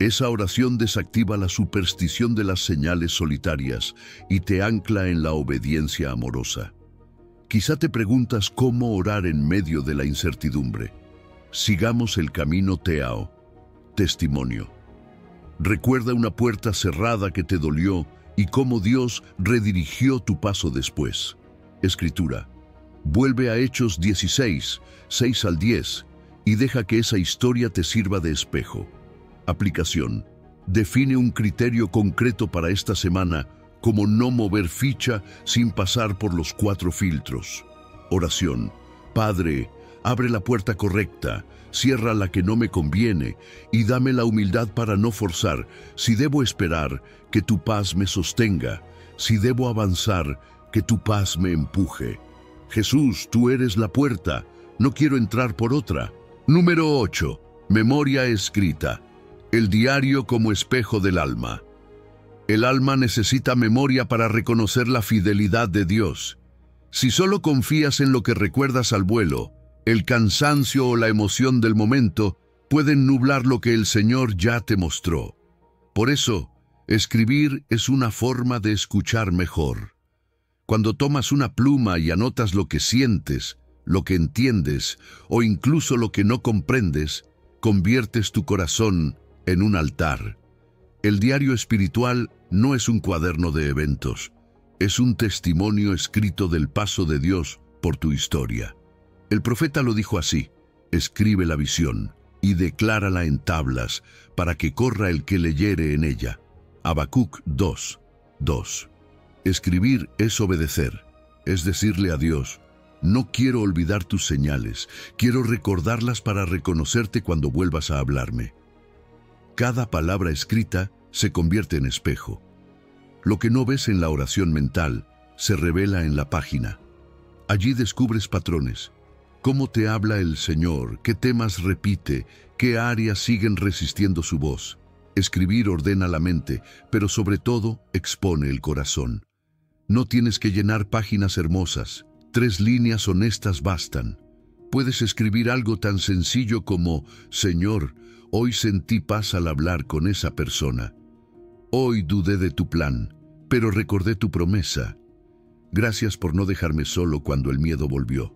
Esa oración desactiva la superstición de las señales solitarias y te ancla en la obediencia amorosa. Quizá te preguntas cómo orar en medio de la incertidumbre. Sigamos el camino Teao. Testimonio. Recuerda una puerta cerrada que te dolió y cómo Dios redirigió tu paso después. Escritura. Vuelve a Hechos 16, 6 al 10 y deja que esa historia te sirva de espejo. Aplicación. Define un criterio concreto para esta semana, como no mover ficha sin pasar por los 4 filtros. Oración. Padre, abre la puerta correcta, cierra la que no me conviene y dame la humildad para no forzar. Si debo esperar, que tu paz me sostenga. Si debo avanzar, que tu paz me empuje. Jesús, tú eres la puerta, no quiero entrar por otra. Número 8. Memoria escrita. El diario como espejo del alma. El alma necesita memoria para reconocer la fidelidad de Dios. Si solo confías en lo que recuerdas al vuelo, el cansancio o la emoción del momento pueden nublar lo que el Señor ya te mostró. Por eso, escribir es una forma de escuchar mejor. Cuando tomas una pluma y anotas lo que sientes, lo que entiendes o incluso lo que no comprendes, conviertes tu corazón en un altar. El diario espiritual no es un cuaderno de eventos, es un testimonio escrito del paso de Dios por tu historia. El profeta lo dijo así: escribe la visión y declárala en tablas para que corra el que leyere en ella. Habacuc 2, 2. Escribir es obedecer, es decirle a Dios: No quiero olvidar tus señales, quiero recordarlas para reconocerte cuando vuelvas a hablarme. Cada palabra escrita se convierte en espejo. Lo que no ves en la oración mental se revela en la página. Allí descubres patrones. Cómo te habla el Señor, qué temas repite, qué áreas siguen resistiendo su voz. Escribir ordena la mente, pero sobre todo expone el corazón. No tienes que llenar páginas hermosas. 3 líneas honestas bastan. Puedes escribir algo tan sencillo como: Señor, hoy sentí paz al hablar con esa persona. Hoy dudé de tu plan, pero recordé tu promesa. Gracias por no dejarme solo cuando el miedo volvió.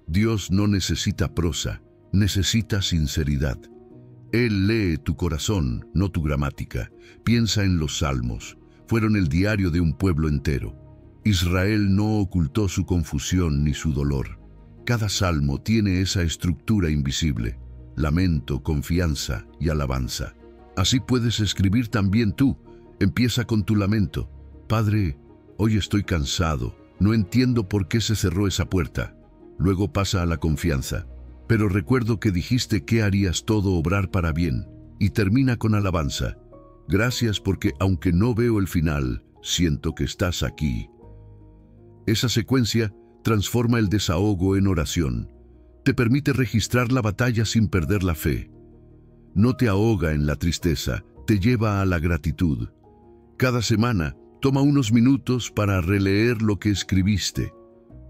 Dios no necesita prosa, necesita sinceridad. Él lee tu corazón, no tu gramática. Piensa en los salmos. Fueron el diario de un pueblo entero. Israel no ocultó su confusión ni su dolor. Cada salmo tiene esa estructura invisible: lamento, confianza y alabanza. Así puedes escribir también tú. Empieza con tu lamento. Padre, hoy estoy cansado, no entiendo por qué se cerró esa puerta. Luego pasa a la confianza. Pero recuerdo que dijiste que harías todo obrar para bien. Y termina con alabanza. Gracias porque aunque no veo el final, siento que estás aquí. Esa secuencia transforma el desahogo en oración. Te permite registrar la batalla sin perder la fe. No te ahoga en la tristeza, te lleva a la gratitud. Cada semana, toma unos minutos para releer lo que escribiste.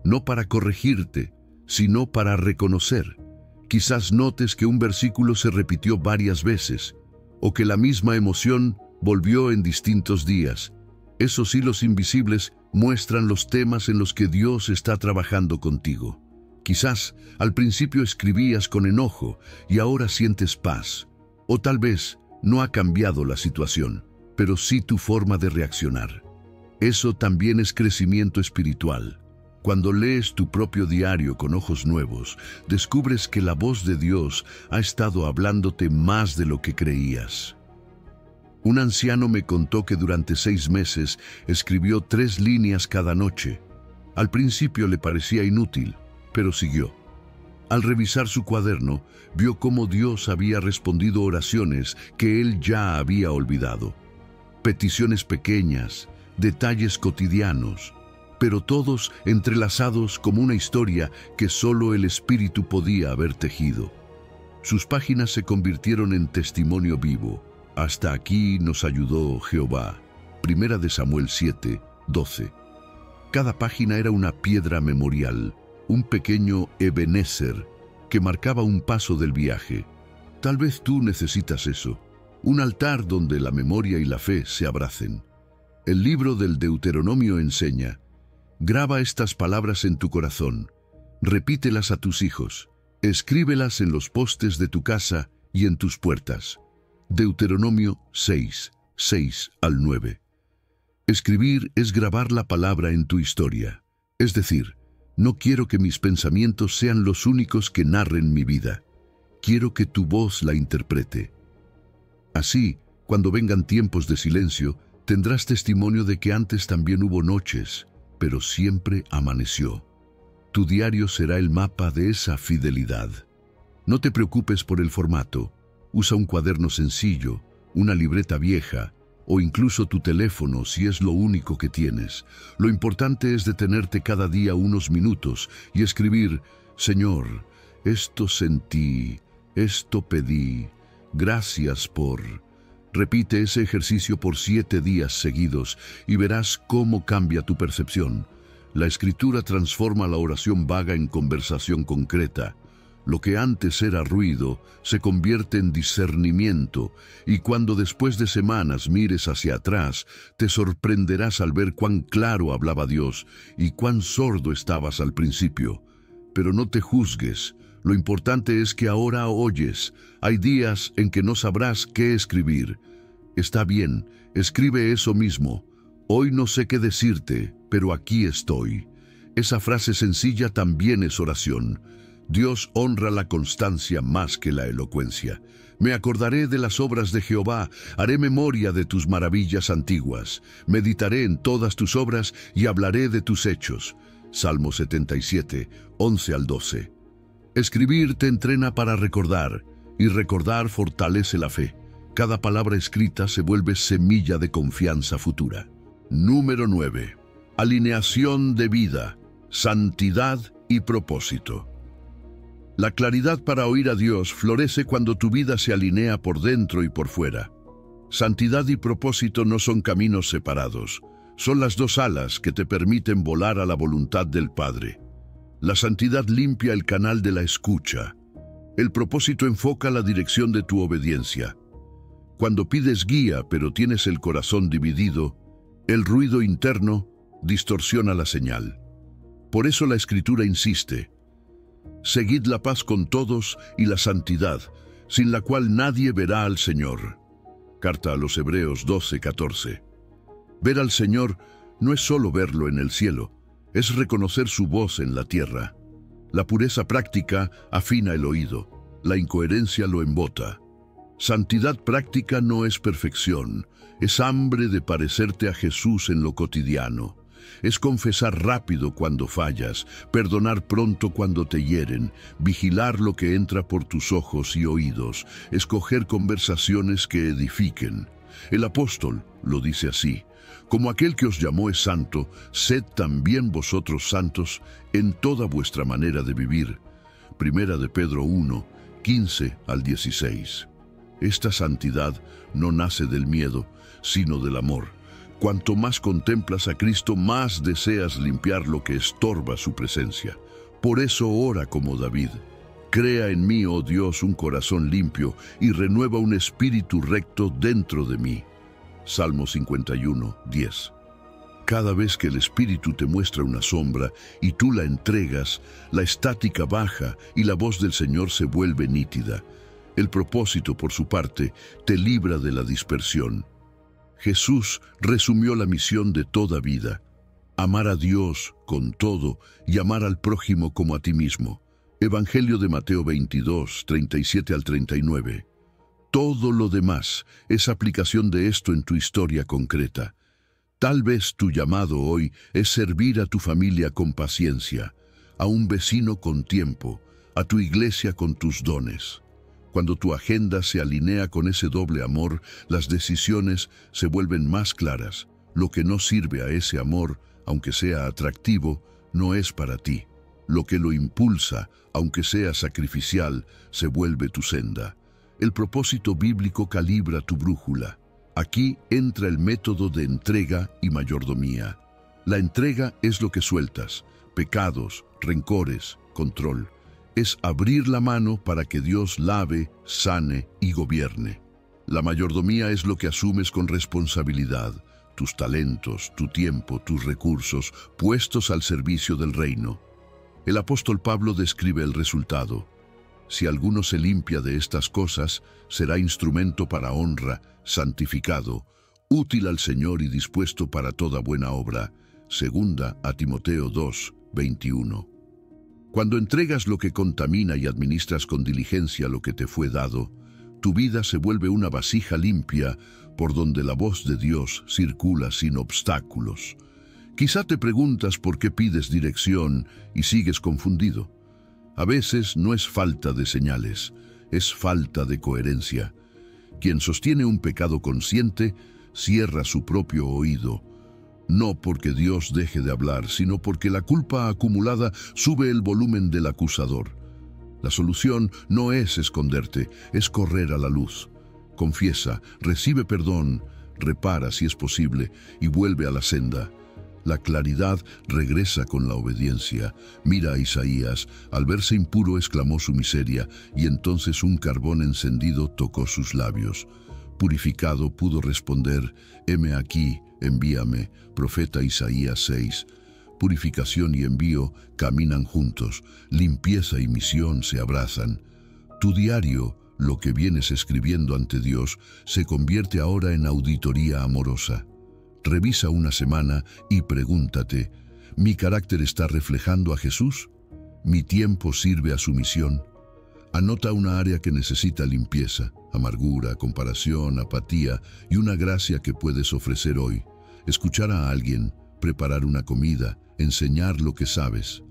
No para corregirte, sino para reconocer. Quizás notes que un versículo se repitió varias veces, o que la misma emoción volvió en distintos días. Esos hilos invisibles muestran los temas en los que Dios está trabajando contigo. Quizás al principio escribías con enojo y ahora sientes paz. O tal vez no ha cambiado la situación, pero sí tu forma de reaccionar. Eso también es crecimiento espiritual. Cuando lees tu propio diario con ojos nuevos, descubres que la voz de Dios ha estado hablándote más de lo que creías. Un anciano me contó que durante 6 meses escribió 3 líneas cada noche. Al principio le parecía inútil, pero siguió. Al revisar su cuaderno, vio cómo Dios había respondido oraciones que él ya había olvidado. Peticiones pequeñas, detalles cotidianos, pero todos entrelazados como una historia que solo el Espíritu podía haber tejido. Sus páginas se convirtieron en testimonio vivo. Hasta aquí nos ayudó Jehová. 1 Samuel 7, 12. Cada página era una piedra memorial, un pequeño Ebenezer que marcaba un paso del viaje. Tal vez tú necesitas eso, un altar donde la memoria y la fe se abracen. El libro del Deuteronomio enseña: graba estas palabras en tu corazón, repítelas a tus hijos, escríbelas en los postes de tu casa y en tus puertas. Deuteronomio 6, 6 al 9. Escribir es grabar la palabra en tu historia. Es decir, no quiero que mis pensamientos sean los únicos que narren mi vida. Quiero que tu voz la interprete. Así, cuando vengan tiempos de silencio, tendrás testimonio de que antes también hubo noches, pero siempre amaneció. Tu diario será el mapa de esa fidelidad. No te preocupes por el formato. Usa un cuaderno sencillo, una libreta vieja, o incluso tu teléfono si es lo único que tienes. Lo importante es detenerte cada día unos minutos y escribir: Señor, esto sentí, esto pedí, gracias por... Repite ese ejercicio por 7 días seguidos y verás cómo cambia tu percepción. La escritura transforma la oración vaga en conversación concreta. Lo que antes era ruido se convierte en discernimiento, y cuando después de semanas mires hacia atrás, te sorprenderás al ver cuán claro hablaba Dios y cuán sordo estabas al principio. Pero no te juzgues. Lo importante es que ahora oyes. Hay días en que no sabrás qué escribir. Está bien, escribe eso mismo. Hoy no sé qué decirte, pero aquí estoy. Esa frase sencilla también es oración. Dios honra la constancia más que la elocuencia. Me acordaré de las obras de Jehová, haré memoria de tus maravillas antiguas. Meditaré en todas tus obras y hablaré de tus hechos. Salmo 77, 11 al 12. Escribir te entrena para recordar, y recordar fortalece la fe. Cada palabra escrita se vuelve semilla de confianza futura. Número 9. Alineación de vida, santidad y propósito. La claridad para oír a Dios florece cuando tu vida se alinea por dentro y por fuera. Santidad y propósito no son caminos separados, son las dos alas que te permiten volar a la voluntad del Padre. La santidad limpia el canal de la escucha. El propósito enfoca la dirección de tu obediencia. Cuando pides guía pero tienes el corazón dividido, el ruido interno distorsiona la señal. Por eso la Escritura insiste: seguid la paz con todos y la santidad, sin la cual nadie verá al Señor. Carta a los Hebreos 12:14. Ver al Señor no es solo verlo en el cielo, es reconocer su voz en la tierra. La pureza práctica afina el oído, la incoherencia lo embota. Santidad práctica no es perfección, es hambre de parecerte a Jesús en lo cotidiano. Es confesar rápido cuando fallas, perdonar pronto cuando te hieren, vigilar lo que entra por tus ojos y oídos, escoger conversaciones que edifiquen. El apóstol lo dice así: como aquel que os llamó es santo, sed también vosotros santos en toda vuestra manera de vivir. Primera de Pedro 1, 15 al 16. Esta santidad no nace del miedo, sino del amor. Cuanto más contemplas a Cristo, más deseas limpiar lo que estorba su presencia. Por eso ora como David: crea en mí, oh Dios, un corazón limpio y renueva un espíritu recto dentro de mí. Salmo 51, 10. Cada vez que el Espíritu te muestra una sombra y tú la entregas, la estática baja y la voz del Señor se vuelve nítida. El propósito, por su parte, te libra de la dispersión. Jesús resumió la misión de toda vida: amar a Dios con todo y amar al prójimo como a ti mismo. Evangelio de Mateo 22, 37 al 39. Todo lo demás es aplicación de esto en tu historia concreta. Tal vez tu llamado hoy es servir a tu familia con paciencia, a un vecino con tiempo, a tu iglesia con tus dones. Cuando tu agenda se alinea con ese doble amor, las decisiones se vuelven más claras. Lo que no sirve a ese amor, aunque sea atractivo, no es para ti. Lo que lo impulsa, aunque sea sacrificial, se vuelve tu senda. El propósito bíblico calibra tu brújula. Aquí entra el método de entrega y mayordomía. La entrega es lo que sueltas: pecados, rencores, control. Es abrir la mano para que Dios lave, sane y gobierne. La mayordomía es lo que asumes con responsabilidad: tus talentos, tu tiempo, tus recursos, puestos al servicio del reino. El apóstol Pablo describe el resultado: si alguno se limpia de estas cosas, será instrumento para honra, santificado, útil al Señor y dispuesto para toda buena obra. Segunda a Timoteo 2, 21. Cuando entregas lo que contamina y administras con diligencia lo que te fue dado, tu vida se vuelve una vasija limpia por donde la voz de Dios circula sin obstáculos. Quizá te preguntas por qué pides dirección y sigues confundido. A veces no es falta de señales, es falta de coherencia. Quien sostiene un pecado consciente cierra su propio oído, no porque Dios deje de hablar, sino porque la culpa acumulada sube el volumen del acusador. La solución no es esconderte, es correr a la luz. Confiesa, recibe perdón, repara si es posible y vuelve a la senda. La claridad regresa con la obediencia. Mira a Isaías: al verse impuro exclamó su miseria, y entonces un carbón encendido tocó sus labios. Purificado pudo responder: heme aquí, envíame. Profeta Isaías 6. Purificación y envío caminan juntos, limpieza y misión se abrazan. Tu diario, lo que vienes escribiendo ante Dios, se convierte ahora en auditoría amorosa. Revisa una semana y pregúntate: ¿mi carácter está reflejando a Jesús? ¿Mi tiempo sirve a su misión? Anota una área que necesita limpieza: amargura, comparación, apatía y una gracia que puedes ofrecer hoy: escuchar a alguien, preparar una comida, enseñar lo que sabes.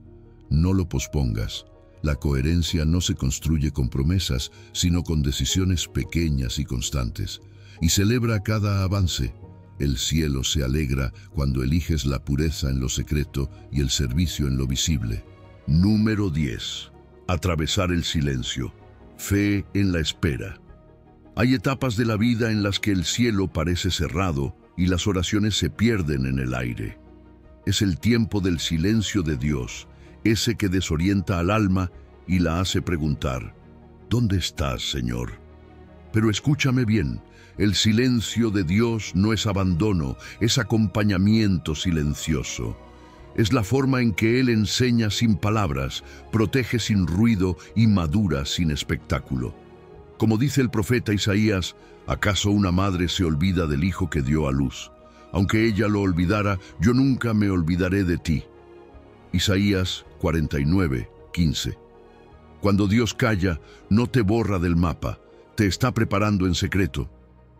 No lo pospongas. La coherencia no se construye con promesas, sino con decisiones pequeñas y constantes. Y celebra cada avance. El cielo se alegra cuando eliges la pureza en lo secreto y el servicio en lo visible. Número 10. Atravesar el silencio. Fe en la espera. Hay etapas de la vida en las que el cielo parece cerrado y las oraciones se pierden en el aire. Es el tiempo del silencio de Dios, ese que desorienta al alma y la hace preguntar: ¿dónde estás, Señor? Pero escúchame bien, el silencio de Dios no es abandono, es acompañamiento silencioso. Es la forma en que Él enseña sin palabras, protege sin ruido y madura sin espectáculo. Como dice el profeta Isaías, ¿acaso una madre se olvida del hijo que dio a luz? Aunque ella lo olvidara, yo nunca me olvidaré de ti. Isaías 49:15. Cuando Dios calla, no te borra del mapa, te está preparando en secreto.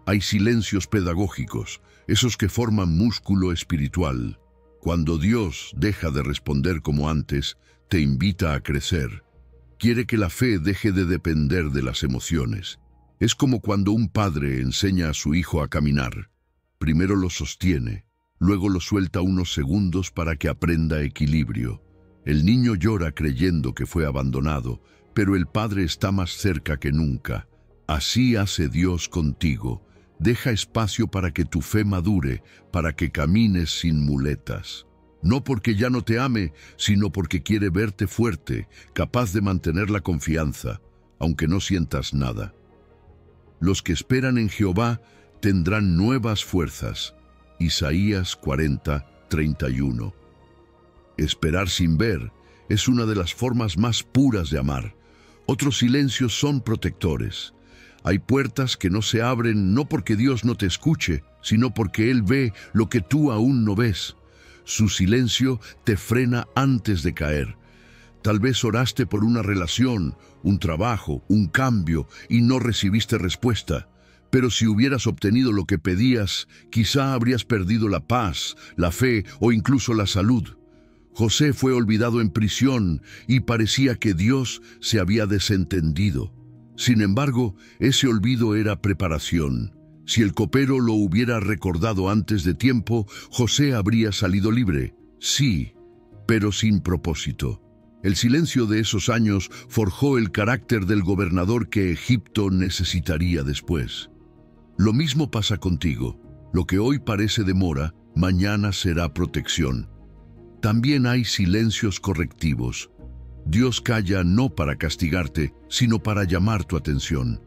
Hay silencios pedagógicos, esos que forman músculo espiritual. Cuando Dios deja de responder como antes, te invita a crecer. Quiere que la fe deje de depender de las emociones. Es como cuando un padre enseña a su hijo a caminar. Primero lo sostiene, luego lo suelta unos segundos para que aprenda equilibrio. El niño llora creyendo que fue abandonado, pero el padre está más cerca que nunca. Así hace Dios contigo. Deja espacio para que tu fe madure, para que camines sin muletas. No porque ya no te ame, sino porque quiere verte fuerte, capaz de mantener la confianza, aunque no sientas nada. Los que esperan en Jehová tendrán nuevas fuerzas. Isaías 40:31. Esperar sin ver es una de las formas más puras de amar. Otros silencios son protectores. Hay puertas que no se abren no porque Dios no te escuche, sino porque Él ve lo que tú aún no ves. Su silencio te frena antes de caer. Tal vez oraste por una relación, un trabajo, un cambio y no recibiste respuesta. Pero si hubieras obtenido lo que pedías, quizá habrías perdido la paz, la fe o incluso la salud. José fue olvidado en prisión y parecía que Dios se había desentendido. Sin embargo, ese olvido era preparación. Si el copero lo hubiera recordado antes de tiempo, José habría salido libre. Sí, pero sin propósito. El silencio de esos años forjó el carácter del gobernador que Egipto necesitaría después. Lo mismo pasa contigo. Lo que hoy parece demora, mañana será protección. También hay silencios correctivos. Dios calla no para castigarte, sino para llamar tu atención.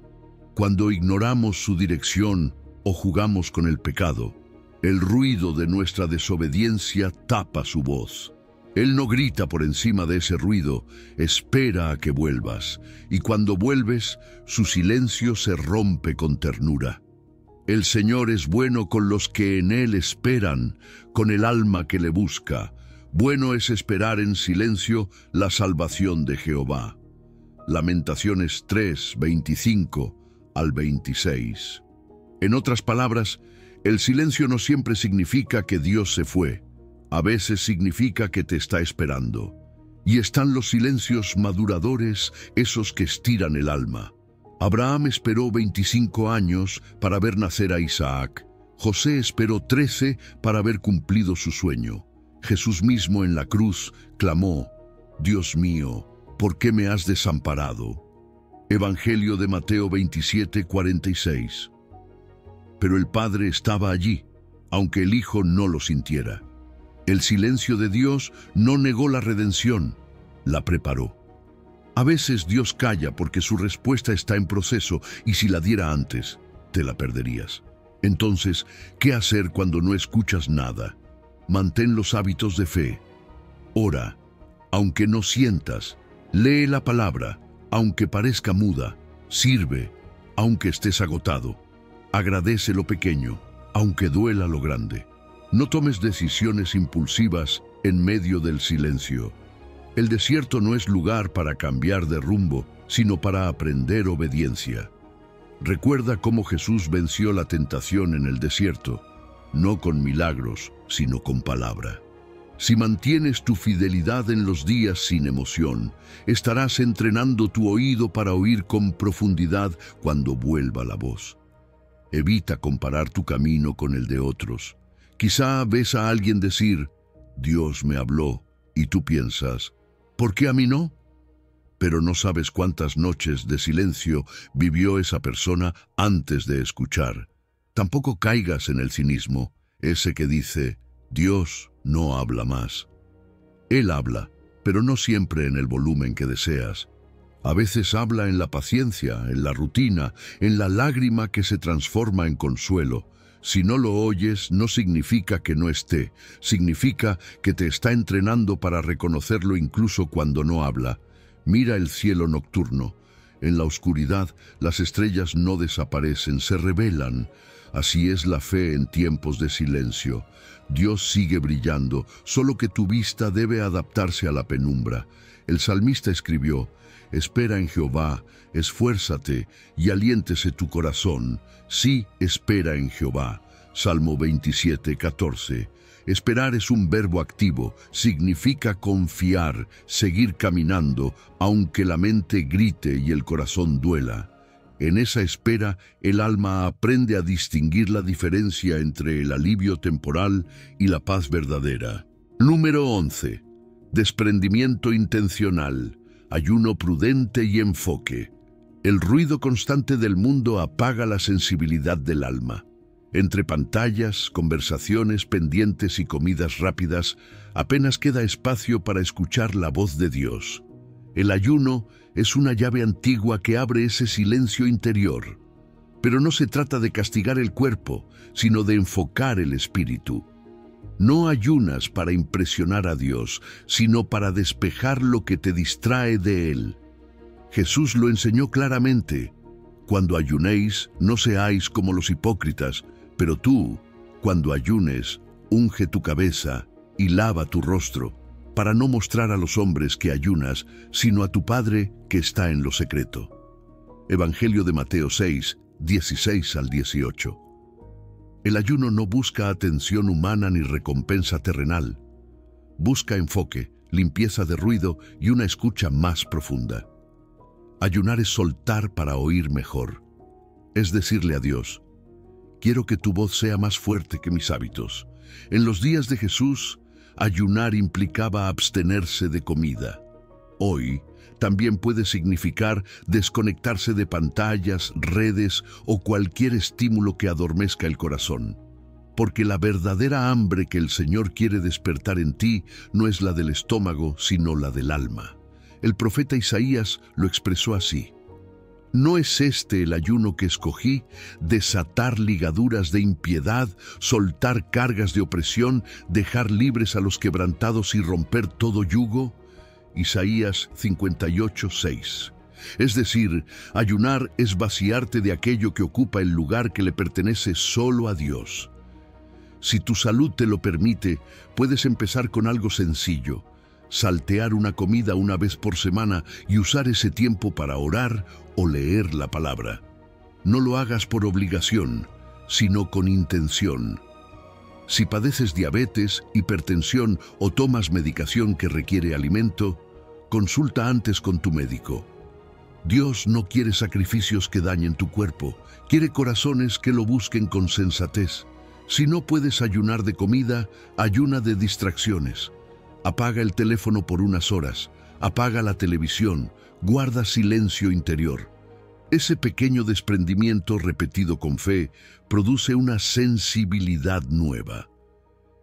Cuando ignoramos su dirección o jugamos con el pecado, el ruido de nuestra desobediencia tapa su voz. Él no grita por encima de ese ruido, espera a que vuelvas, y cuando vuelves, su silencio se rompe con ternura. El Señor es bueno con los que en Él esperan, con el alma que le busca. Bueno es esperar en silencio la salvación de Jehová. Lamentaciones 3:25-26. En otras palabras, el silencio no siempre significa que Dios se fue. A veces significa que te está esperando. Y están los silencios maduradores, esos que estiran el alma. Abraham esperó 25 años para ver nacer a Isaac. José esperó 13 para haber cumplido su sueño. Jesús mismo en la cruz clamó: Dios mío, ¿por qué me has desamparado? Evangelio de Mateo 27:46. Pero el Padre estaba allí, aunque el Hijo no lo sintiera. El silencio de Dios no negó la redención, la preparó. A veces Dios calla porque su respuesta está en proceso y si la diera antes, te la perderías. Entonces, ¿qué hacer cuando no escuchas nada? Mantén los hábitos de fe. Ora, aunque no sientas. Lee la palabra, aunque parezca muda. Sirve, aunque estés agotado. Agradece lo pequeño, aunque duela lo grande. No tomes decisiones impulsivas en medio del silencio. El desierto no es lugar para cambiar de rumbo, sino para aprender obediencia. Recuerda cómo Jesús venció la tentación en el desierto. no con milagros, sino con palabra. Si mantienes tu fidelidad en los días sin emoción, estarás entrenando tu oído para oír con profundidad cuando vuelva la voz. Evita comparar tu camino con el de otros. Quizá ves a alguien decir, Dios me habló, y tú piensas, ¿por qué a mí no? Pero no sabes cuántas noches de silencio vivió esa persona antes de escuchar. Tampoco caigas en el cinismo, ese que dice, Dios no habla más. Él habla, pero no siempre en el volumen que deseas. A veces habla en la paciencia, en la rutina, en la lágrima que se transforma en consuelo. Si no lo oyes, no significa que no esté, significa que te está entrenando para reconocerlo incluso cuando no habla. Mira el cielo nocturno. En la oscuridad, las estrellas no desaparecen, se revelan. Así es la fe en tiempos de silencio. Dios sigue brillando, solo que tu vista debe adaptarse a la penumbra. El salmista escribió, espera en Jehová, esfuérzate y aliéntese tu corazón. Sí, espera en Jehová. Salmo 27, 14. Esperar es un verbo activo, significa confiar, seguir caminando, aunque la mente grite y el corazón duela. En esa espera, el alma aprende a distinguir la diferencia entre el alivio temporal y la paz verdadera. Número 11. Desprendimiento intencional, ayuno prudente y enfoque. El ruido constante del mundo apaga la sensibilidad del alma. Entre pantallas, conversaciones pendientes y comidas rápidas, apenas queda espacio para escuchar la voz de Dios. El ayuno es una llave antigua que abre ese silencio interior. Pero no se trata de castigar el cuerpo, sino de enfocar el espíritu. No ayunas para impresionar a Dios, sino para despejar lo que te distrae de Él. Jesús lo enseñó claramente. Cuando ayunéis, no seáis como los hipócritas, pero tú, cuando ayunes, unge tu cabeza y lava tu rostro, para no mostrar a los hombres que ayunas, sino a tu Padre que está en lo secreto. Evangelio de Mateo 6, 16 al 18. El ayuno no busca atención humana ni recompensa terrenal. Busca enfoque, limpieza de ruido y una escucha más profunda. Ayunar es soltar para oír mejor. Es decirle a Dios, quiero que tu voz sea más fuerte que mis hábitos. En los días de Jesús, ayunar implicaba abstenerse de comida. Hoy, también puede significar desconectarse de pantallas, redes o cualquier estímulo que adormezca el corazón. Porque la verdadera hambre que el Señor quiere despertar en ti no es la del estómago, sino la del alma. El profeta Isaías lo expresó así. ¿No es este el ayuno que escogí, desatar ligaduras de impiedad, soltar cargas de opresión, dejar libres a los quebrantados y romper todo yugo? Isaías 58, 6. Es decir, ayunar es vaciarte de aquello que ocupa el lugar que le pertenece solo a Dios. Si tu salud te lo permite, puedes empezar con algo sencillo. Saltear una comida una vez por semana y usar ese tiempo para orar o leer la palabra. No lo hagas por obligación, sino con intención. Si padeces diabetes, hipertensión o tomas medicación que requiere alimento, consulta antes con tu médico. Dios no quiere sacrificios que dañen tu cuerpo, quiere corazones que lo busquen con sensatez. Si no puedes ayunar de comida, ayuna de distracciones. Apaga el teléfono por unas horas, apaga la televisión, guarda silencio interior. Ese pequeño desprendimiento repetido con fe produce una sensibilidad nueva.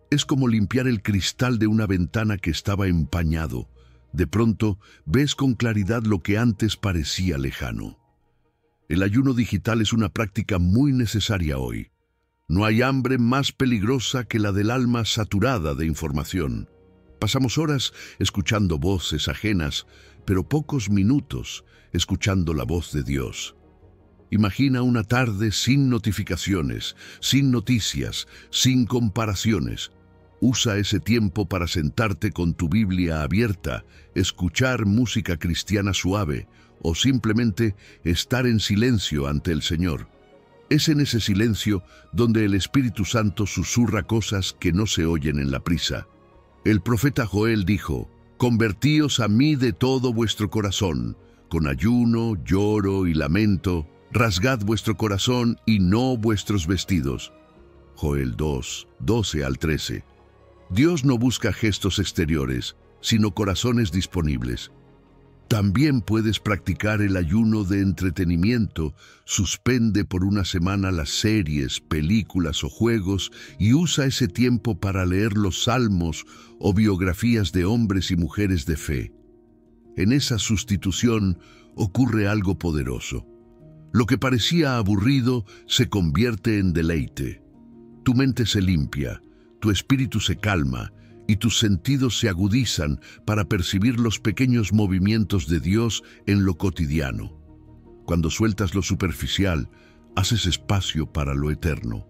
Es como limpiar el cristal de una ventana que estaba empañado. De pronto, ves con claridad lo que antes parecía lejano. El ayuno digital es una práctica muy necesaria hoy. No hay hambre más peligrosa que la del alma saturada de información. Pasamos horas escuchando voces ajenas, pero pocos minutos escuchando la voz de Dios. Imagina una tarde sin notificaciones, sin noticias, sin comparaciones. Usa ese tiempo para sentarte con tu Biblia abierta, escuchar música cristiana suave o simplemente estar en silencio ante el Señor. Es en ese silencio donde el Espíritu Santo susurra cosas que no se oyen en la prisa. El profeta Joel dijo: «Convertíos a mí de todo vuestro corazón, con ayuno, lloro y lamento, rasgad vuestro corazón y no vuestros vestidos». Joel 2, 12 al 13. Dios no busca gestos exteriores, sino corazones disponibles. También puedes practicar el ayuno de entretenimiento. Suspende por una semana las series, películas o juegos y usa ese tiempo para leer los salmos o biografías de hombres y mujeres de fe. En esa sustitución ocurre algo poderoso. Lo que parecía aburrido se convierte en deleite. Tu mente se limpia, tu espíritu se calma y tus sentidos se agudizan para percibir los pequeños movimientos de Dios en lo cotidiano. Cuando sueltas lo superficial, haces espacio para lo eterno.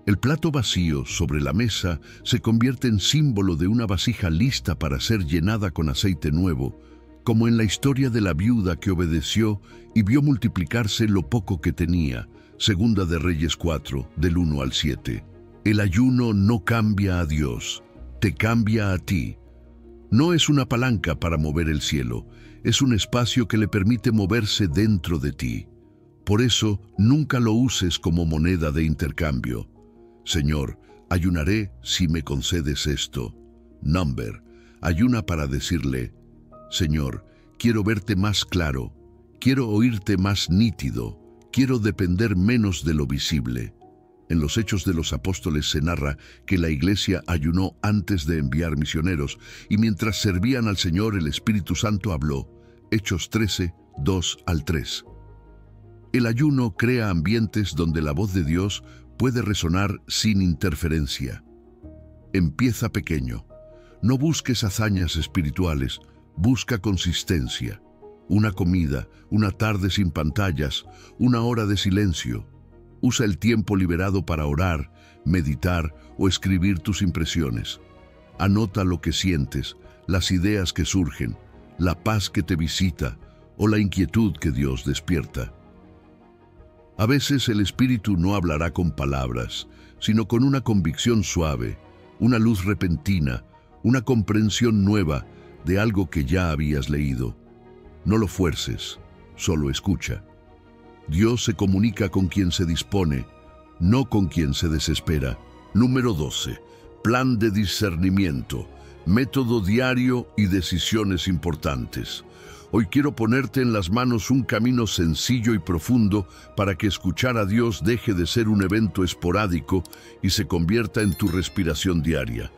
El plato vacío sobre la mesa se convierte en símbolo de una vasija lista para ser llenada con aceite nuevo, como en la historia de la viuda que obedeció y vio multiplicarse lo poco que tenía. Segunda de Reyes 4, del 1 al 7. El ayuno no cambia a Dios, te cambia a ti. No es una palanca para mover el cielo, es un espacio que le permite moverse dentro de ti. Por eso, nunca lo uses como moneda de intercambio. Señor, ayunaré si me concedes esto. Number, ayuna para decirle: Señor, quiero verte más claro, quiero oírte más nítido, quiero depender menos de lo visible. En los Hechos de los Apóstoles se narra que la iglesia ayunó antes de enviar misioneros y mientras servían al Señor el Espíritu Santo habló. Hechos 13, 2 al 3. El ayuno crea ambientes donde la voz de Dios puede resonar sin interferencia. Empieza pequeño. No busques hazañas espirituales, busca consistencia. Una comida, una tarde sin pantallas, una hora de silencio. Usa el tiempo liberado para orar, meditar o escribir tus impresiones. Anota lo que sientes, las ideas que surgen, la paz que te visita o la inquietud que Dios despierta. A veces el Espíritu no hablará con palabras, sino con una convicción suave, una luz repentina, una comprensión nueva de algo que ya habías leído. No lo fuerces, solo escucha. Dios se comunica con quien se dispone, no con quien se desespera. Número 12. Plan de discernimiento, método diario y decisiones importantes. Hoy quiero ponerte en las manos un camino sencillo y profundo para que escuchar a Dios deje de ser un evento esporádico y se convierta en tu respiración diaria.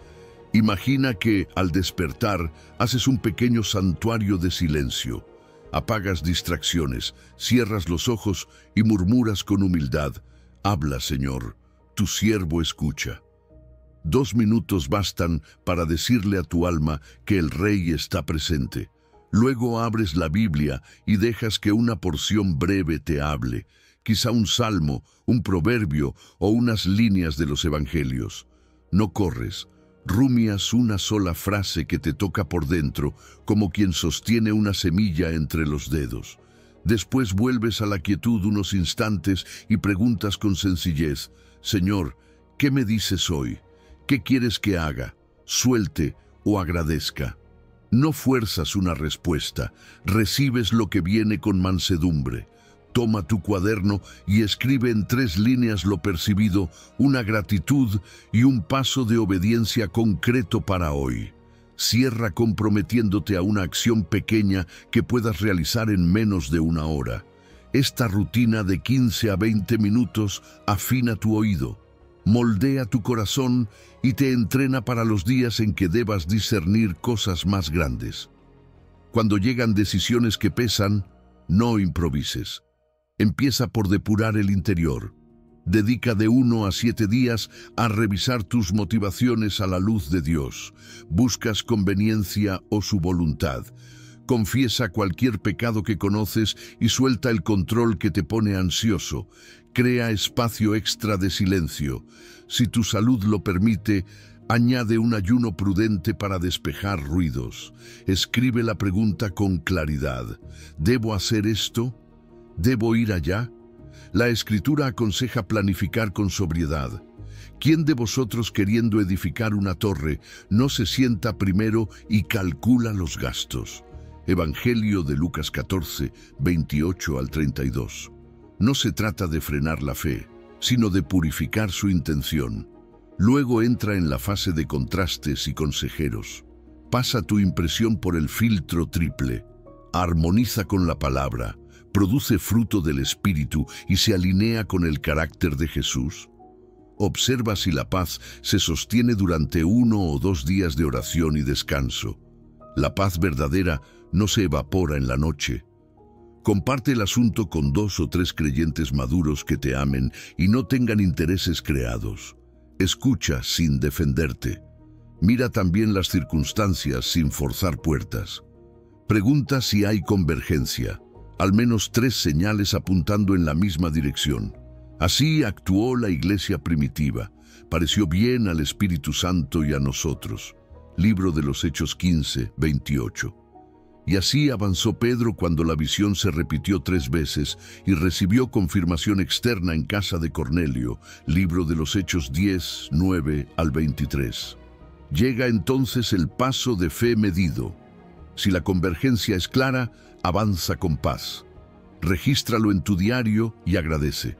Imagina que, al despertar, haces un pequeño santuario de silencio. Apagas distracciones, cierras los ojos y murmuras con humildad: habla, Señor, tu siervo escucha. 2 minutos bastan para decirle a tu alma que el Rey está presente. Luego abres la Biblia y dejas que una porción breve te hable, quizá un salmo, un proverbio o unas líneas de los evangelios. No corres. Rumias una sola frase que te toca por dentro, como quien sostiene una semilla entre los dedos. Después vuelves a la quietud unos instantes y preguntas con sencillez: Señor, ¿qué me dices hoy? ¿Qué quieres que haga? Suelte o agradezca. No fuerzas una respuesta, recibes lo que viene con mansedumbre. Toma tu cuaderno y escribe en 3 líneas lo percibido, una gratitud y un paso de obediencia concreto para hoy. Cierra comprometiéndote a una acción pequeña que puedas realizar en menos de 1 hora. Esta rutina de 15 a 20 minutos afina tu oído, moldea tu corazón y te entrena para los días en que debas discernir cosas más grandes. Cuando llegan decisiones que pesan, no improvises. Empieza por depurar el interior. Dedica de 1 a 7 días a revisar tus motivaciones a la luz de Dios. ¿Buscas conveniencia o su voluntad? Confiesa cualquier pecado que conoces y suelta el control que te pone ansioso. Crea espacio extra de silencio. Si tu salud lo permite, añade un ayuno prudente para despejar ruidos. Escribe la pregunta con claridad: ¿debo hacer esto? ¿Debo ir allá? La Escritura aconseja planificar con sobriedad. ¿Quién de vosotros, queriendo edificar una torre, no se sienta primero y calcula los gastos? Evangelio de Lucas 14, 28 al 32. No se trata de frenar la fe, sino de purificar su intención. Luego entra en la fase de contrastes y consejeros. Pasa tu impresión por el filtro triple. Armoniza con la palabra, produce fruto del Espíritu y se alinea con el carácter de Jesús. Observa si la paz se sostiene durante 1 o 2 días de oración y descanso. La paz verdadera no se evapora en la noche. Comparte el asunto con 2 o 3 creyentes maduros que te amen y no tengan intereses creados. Escucha sin defenderte. Mira también las circunstancias sin forzar puertas. Pregunta si hay convergencia, al menos 3 señales apuntando en la misma dirección. Así actuó la iglesia primitiva. Pareció bien al Espíritu Santo y a nosotros. Libro de los Hechos 15, 28. Y así avanzó Pedro cuando la visión se repitió 3 veces y recibió confirmación externa en casa de Cornelio. Libro de los Hechos 10, 9 al 23. Llega entonces el paso de fe medido. Si la convergencia es clara, avanza con paz. Regístralo en tu diario y agradece.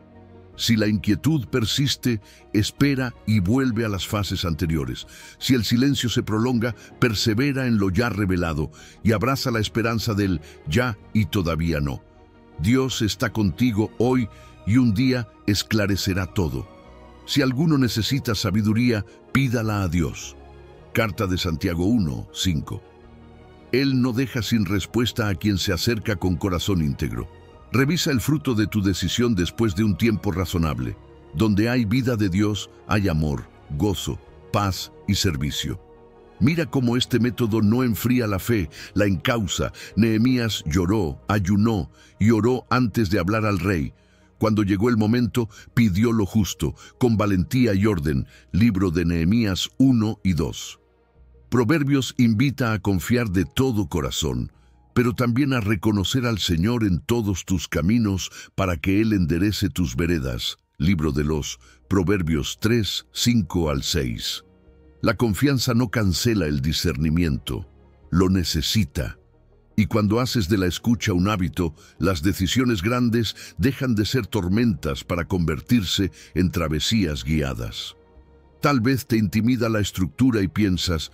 Si la inquietud persiste, espera y vuelve a las fases anteriores. Si el silencio se prolonga, persevera en lo ya revelado y abraza la esperanza del ya y todavía no. Dios está contigo hoy y un día esclarecerá todo. Si alguno necesita sabiduría, pídala a Dios. Carta de Santiago 1, 5. Él no deja sin respuesta a quien se acerca con corazón íntegro. Revisa el fruto de tu decisión después de un tiempo razonable. Donde hay vida de Dios, hay amor, gozo, paz y servicio. Mira cómo este método no enfría la fe, la encausa. Nehemías lloró, ayunó y oró antes de hablar al rey. Cuando llegó el momento, pidió lo justo, con valentía y orden. Libro de Nehemías 1 y 2. Proverbios invita a confiar de todo corazón, pero también a reconocer al Señor en todos tus caminos para que Él enderece tus veredas. Libro de los Proverbios 3, 5 al 6. La confianza no cancela el discernimiento, lo necesita. Y cuando haces de la escucha un hábito, las decisiones grandes dejan de ser tormentas para convertirse en travesías guiadas. Tal vez te intimida la estructura y piensas,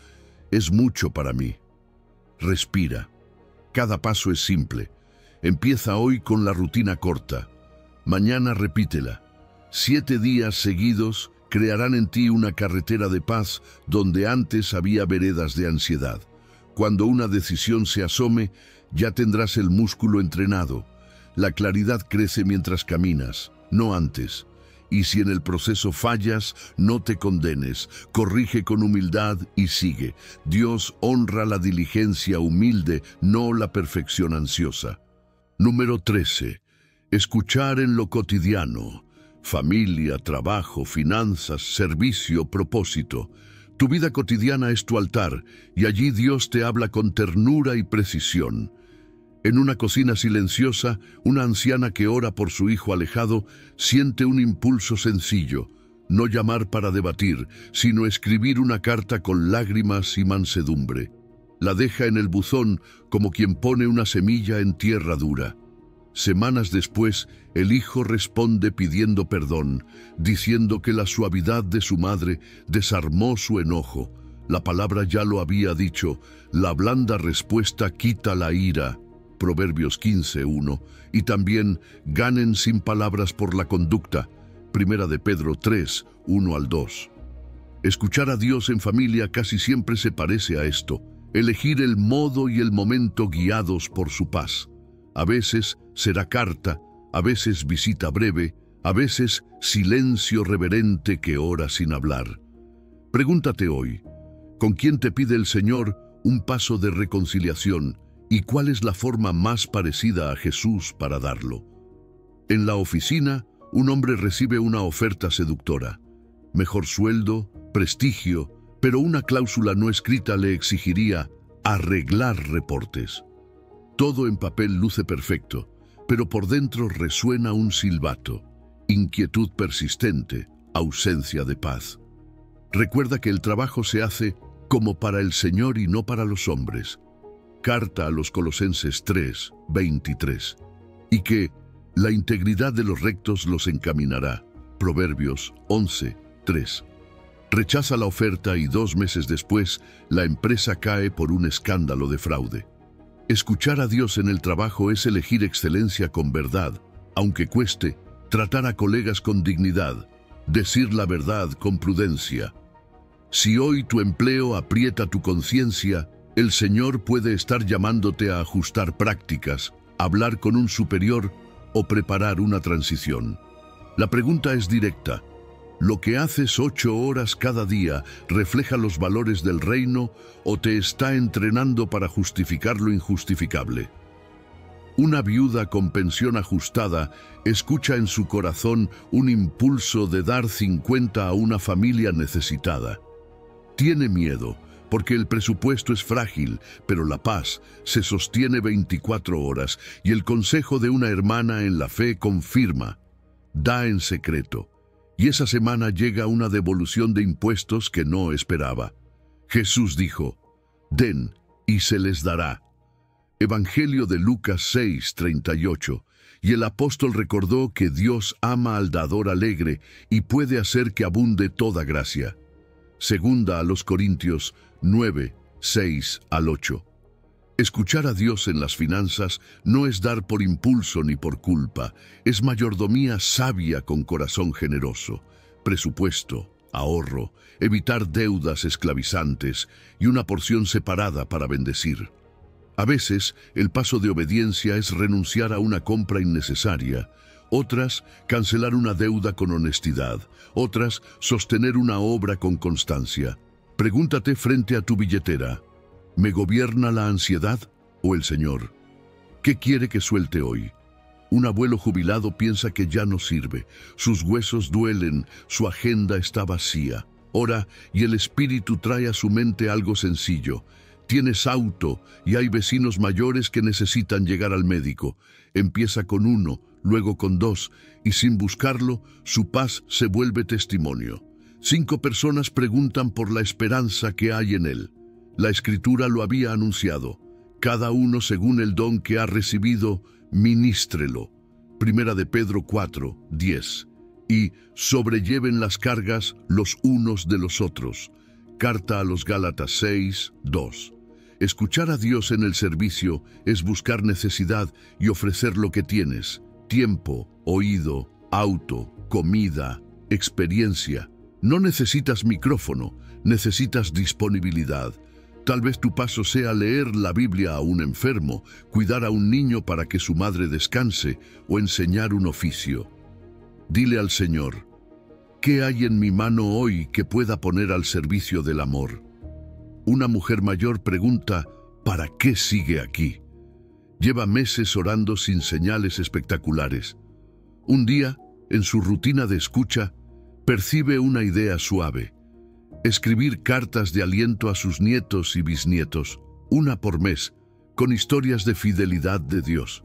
es mucho para mí. Respira. Cada paso es simple. Empieza hoy con la rutina corta. Mañana repítela. 7 días seguidos crearán en ti una carretera de paz donde antes había veredas de ansiedad. Cuando una decisión se asome, ya tendrás el músculo entrenado. La claridad crece mientras caminas, no antes. Y si en el proceso fallas, no te condenes, corrige con humildad y sigue. Dios honra la diligencia humilde, no la perfección ansiosa. Número 13. Escuchar en lo cotidiano. Familia, trabajo, finanzas, servicio, propósito. Tu vida cotidiana es tu altar, y allí Dios te habla con ternura y precisión. En una cocina silenciosa, una anciana que ora por su hijo alejado siente un impulso sencillo, no llamar para debatir, sino escribir una carta con lágrimas y mansedumbre. La deja en el buzón como quien pone una semilla en tierra dura. Semanas después, el hijo responde pidiendo perdón, diciendo que la suavidad de su madre desarmó su enojo. La palabra ya lo había dicho, la blanda respuesta quita la ira. Proverbios 15, 1, y también ganen sin palabras por la conducta. Primera de Pedro 3, 1 al 2. Escuchar a Dios en familia casi siempre se parece a esto, elegir el modo y el momento guiados por su paz. A veces será carta, a veces visita breve, a veces silencio reverente que ora sin hablar. Pregúntate hoy, ¿con quién te pide el Señor un paso de reconciliación? ¿Y cuál es la forma más parecida a Jesús para darlo? En la oficina, un hombre recibe una oferta seductora. Mejor sueldo, prestigio, pero una cláusula no escrita le exigiría arreglar reportes. Todo en papel luce perfecto, pero por dentro resuena un silbato. inquietud persistente, ausencia de paz. Recuerda que el trabajo se hace como para el Señor y no para los hombres. Carta a los Colosenses 3, 23. Y que la integridad de los rectos los encaminará. Proverbios 11, 3. Rechaza la oferta y 2 meses después, la empresa cae por un escándalo de fraude. Escuchar a Dios en el trabajo es elegir excelencia con verdad, aunque cueste, tratar a colegas con dignidad, decir la verdad con prudencia. Si hoy tu empleo aprieta tu conciencia, el Señor puede estar llamándote a ajustar prácticas, hablar con un superior o preparar una transición. La pregunta es directa. ¿Lo que haces 8 horas cada día refleja los valores del reino o te está entrenando para justificar lo injustificable? Una viuda con pensión ajustada escucha en su corazón un impulso de dar 50 a una familia necesitada. Tiene miedo, porque el presupuesto es frágil, pero la paz se sostiene 24 horas y el consejo de una hermana en la fe confirma, da en secreto. Y esa semana llega una devolución de impuestos que no esperaba. Jesús dijo, den y se les dará. Evangelio de Lucas 6, 38. Y el apóstol recordó que Dios ama al dador alegre y puede hacer que abunde toda gracia. Segunda a los Corintios 9, 6 al 8. Escuchar a Dios en las finanzas no es dar por impulso ni por culpa, es mayordomía sabia con corazón generoso, presupuesto, ahorro, evitar deudas esclavizantes y una porción separada para bendecir. A veces, el paso de obediencia es renunciar a una compra innecesaria, otras, cancelar una deuda con honestidad, otras, sostener una obra con constancia. Pregúntate frente a tu billetera, ¿me gobierna la ansiedad o el Señor? ¿Qué quiere que suelte hoy? Un abuelo jubilado piensa que ya no sirve, sus huesos duelen, su agenda está vacía. Ora y el espíritu trae a su mente algo sencillo. Tienes auto y hay vecinos mayores que necesitan llegar al médico. Empieza con 1, luego con 2, y sin buscarlo, su paz se vuelve testimonio. 5 personas preguntan por la esperanza que hay en él. La Escritura lo había anunciado. Cada uno según el don que ha recibido, ministrelo. Primera de Pedro 4, 10. Y sobrelleven las cargas los unos de los otros. Carta a los Gálatas 6, 2. Escuchar a Dios en el servicio es buscar necesidad y ofrecer lo que tienes. Tiempo, oído, auto, comida, experiencia. No necesitas micrófono, necesitas disponibilidad. Tal vez tu paso sea leer la Biblia a un enfermo, cuidar a un niño para que su madre descanse o enseñar un oficio. Dile al Señor, ¿qué hay en mi mano hoy que pueda poner al servicio del amor? Una mujer mayor pregunta, ¿para qué sigue aquí? Lleva meses orando sin señales espectaculares. Un día, en su rutina de escucha, percibe una idea suave. Escribir cartas de aliento a sus nietos y bisnietos, 1 por mes, con historias de fidelidad de Dios.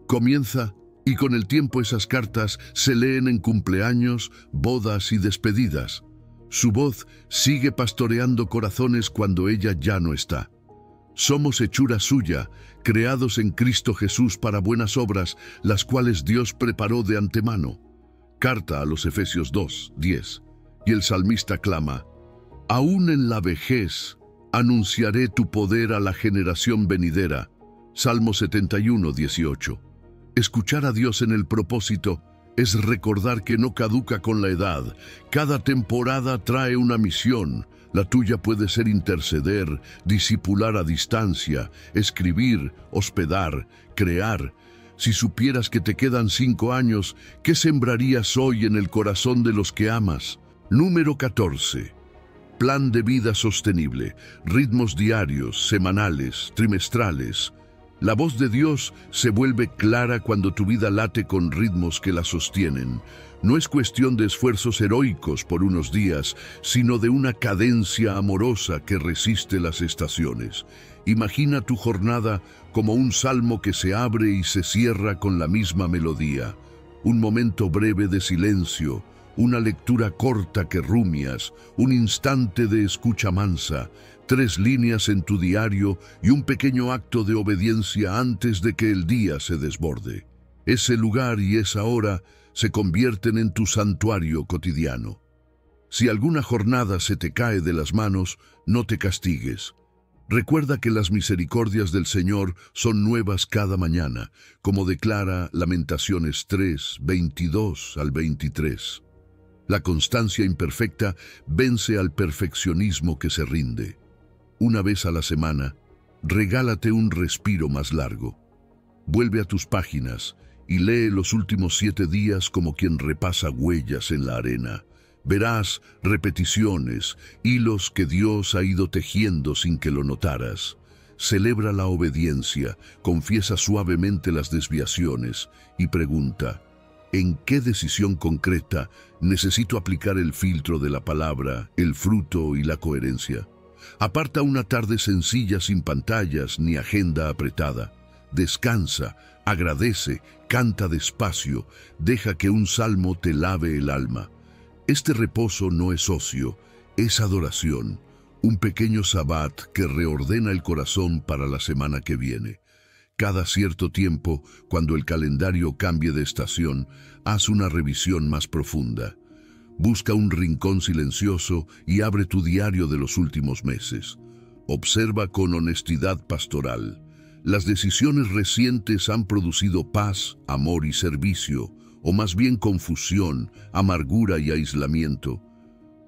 Comienza y con el tiempo esas cartas se leen en cumpleaños, bodas y despedidas. Su voz sigue pastoreando corazones cuando ella ya no está. Somos hechura suya, creados en Cristo Jesús para buenas obras, las cuales Dios preparó de antemano. Carta a los Efesios 2, 10. Y el salmista clama, aún en la vejez anunciaré tu poder a la generación venidera. Salmo 71, 18. Escuchar a Dios en el propósito es recordar que no caduca con la edad. Cada temporada trae una misión. La tuya puede ser interceder, discipular a distancia, escribir, hospedar, crear. Si supieras que te quedan 5 años, ¿qué sembrarías hoy en el corazón de los que amas? Número 14. Plan de vida sostenible. Ritmos diarios, semanales, trimestrales. La voz de Dios se vuelve clara cuando tu vida late con ritmos que la sostienen. No es cuestión de esfuerzos heroicos por unos días, sino de una cadencia amorosa que resiste las estaciones. Imagina tu jornada como un salmo que se abre y se cierra con la misma melodía. un momento breve de silencio, una lectura corta que rumias, un instante de escucha mansa, 3 líneas en tu diario y un pequeño acto de obediencia antes de que el día se desborde. Ese lugar y esa hora se convierten en tu santuario cotidiano. Si alguna jornada se te cae de las manos, no te castigues. Recuerda que las misericordias del Señor son nuevas cada mañana, como declara Lamentaciones 3, 22 al 23. La constancia imperfecta vence al perfeccionismo que se rinde. Una vez a la semana, regálate un respiro más largo. Vuelve a tus páginas y lee los últimos 7 días como quien repasa huellas en la arena. Verás repeticiones, hilos que Dios ha ido tejiendo sin que lo notaras. Celebra la obediencia, confiesa suavemente las desviaciones y pregunta: ¿en qué decisión concreta necesito aplicar el filtro de la palabra, el fruto y la coherencia? Aparta una tarde sencilla sin pantallas ni agenda apretada. Descansa, agradece, canta despacio, deja que un salmo te lave el alma. Este reposo no es ocio, es adoración, un pequeño sabbat que reordena el corazón para la semana que viene. Cada cierto tiempo, cuando el calendario cambie de estación, haz una revisión más profunda. Busca un rincón silencioso y abre tu diario de los últimos meses. Observa con honestidad pastoral. Las decisiones recientes han producido paz, amor y servicio, o más bien confusión, amargura y aislamiento.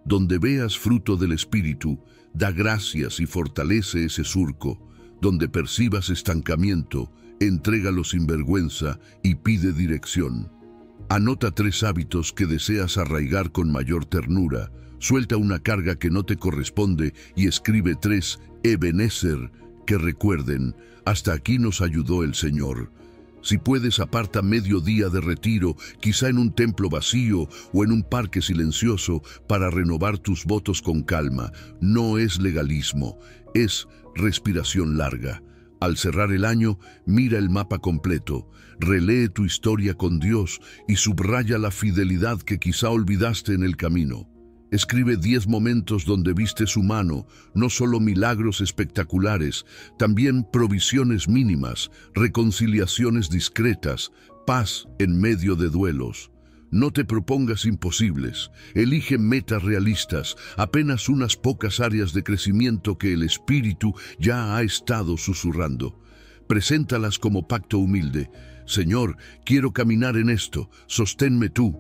Donde veas fruto del Espíritu, da gracias y fortalece ese surco. Donde percibas estancamiento, entrégalo sin vergüenza y pide dirección. Anota 3 hábitos que deseas arraigar con mayor ternura. Suelta una carga que no te corresponde y escribe 3 Ebenezer que recuerden: hasta aquí nos ayudó el Señor. Si puedes, aparta medio día de retiro, quizá en un templo vacío o en un parque silencioso, para renovar tus votos con calma. No es legalismo, es respiración larga. Al cerrar el año, mira el mapa completo, relee tu historia con Dios y subraya la fidelidad que quizá olvidaste en el camino. Escribe 10 momentos donde viste su mano, no solo milagros espectaculares, también provisiones mínimas, reconciliaciones discretas, paz en medio de duelos. No te propongas imposibles, elige metas realistas, apenas unas pocas áreas de crecimiento que el Espíritu ya ha estado susurrando. Preséntalas como pacto humilde. Señor, quiero caminar en esto, sosténme tú.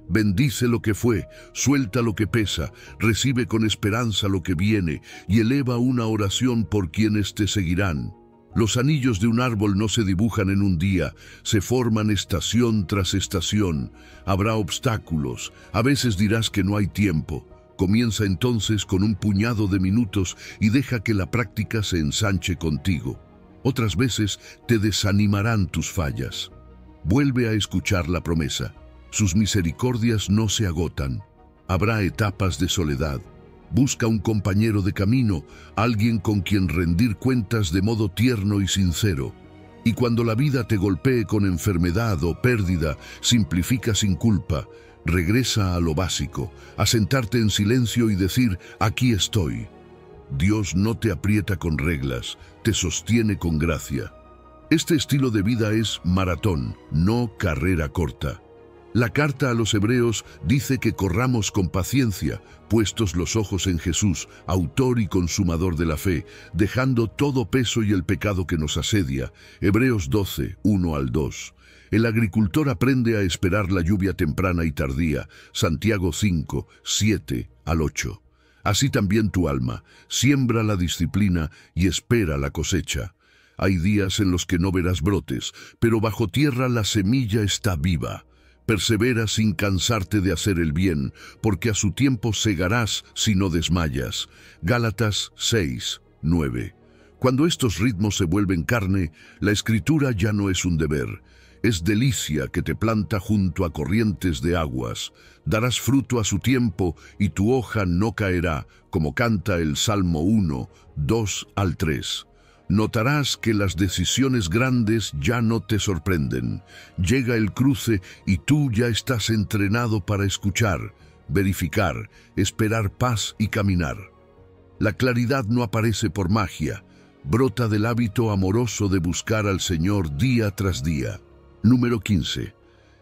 Bendice lo que fue, suelta lo que pesa, recibe con esperanza lo que viene y eleva una oración por quienes te seguirán. Los anillos de un árbol no se dibujan en un día, se forman estación tras estación. Habrá obstáculos, a veces dirás que no hay tiempo. Comienza entonces con un puñado de minutos y deja que la práctica se ensanche contigo. Otras veces te desanimarán tus fallas. Vuelve a escuchar la promesa. Sus misericordias no se agotan. Habrá etapas de soledad. Busca un compañero de camino, alguien con quien rendir cuentas de modo tierno y sincero. Y cuando la vida te golpee con enfermedad o pérdida, simplifica sin culpa. Regresa a lo básico, a sentarte en silencio y decir: aquí estoy. Dios no te aprieta con reglas, te sostiene con gracia. Este estilo de vida es maratón, no carrera corta. La carta a los Hebreos dice que corramos con paciencia, puestos los ojos en Jesús, autor y consumador de la fe, dejando todo peso y el pecado que nos asedia. Hebreos 12, 1 al 2. El agricultor aprende a esperar la lluvia temprana y tardía. Santiago 5, 7 al 8. Así también tu alma, siembra la disciplina y espera la cosecha. Hay días en los que no verás brotes, pero bajo tierra la semilla está viva. Persevera sin cansarte de hacer el bien, porque a su tiempo segarás si no desmayas. Gálatas 6, 9. Cuando estos ritmos se vuelven carne, la escritura ya no es un deber. Es delicia que te planta junto a corrientes de aguas. Darás fruto a su tiempo y tu hoja no caerá, como canta el Salmo 1, 2 al 3. Notarás que las decisiones grandes ya no te sorprenden. Llega el cruce y tú ya estás entrenado para escuchar, verificar, esperar paz y caminar. La claridad no aparece por magia, brota del hábito amoroso de buscar al Señor día tras día. Número 15.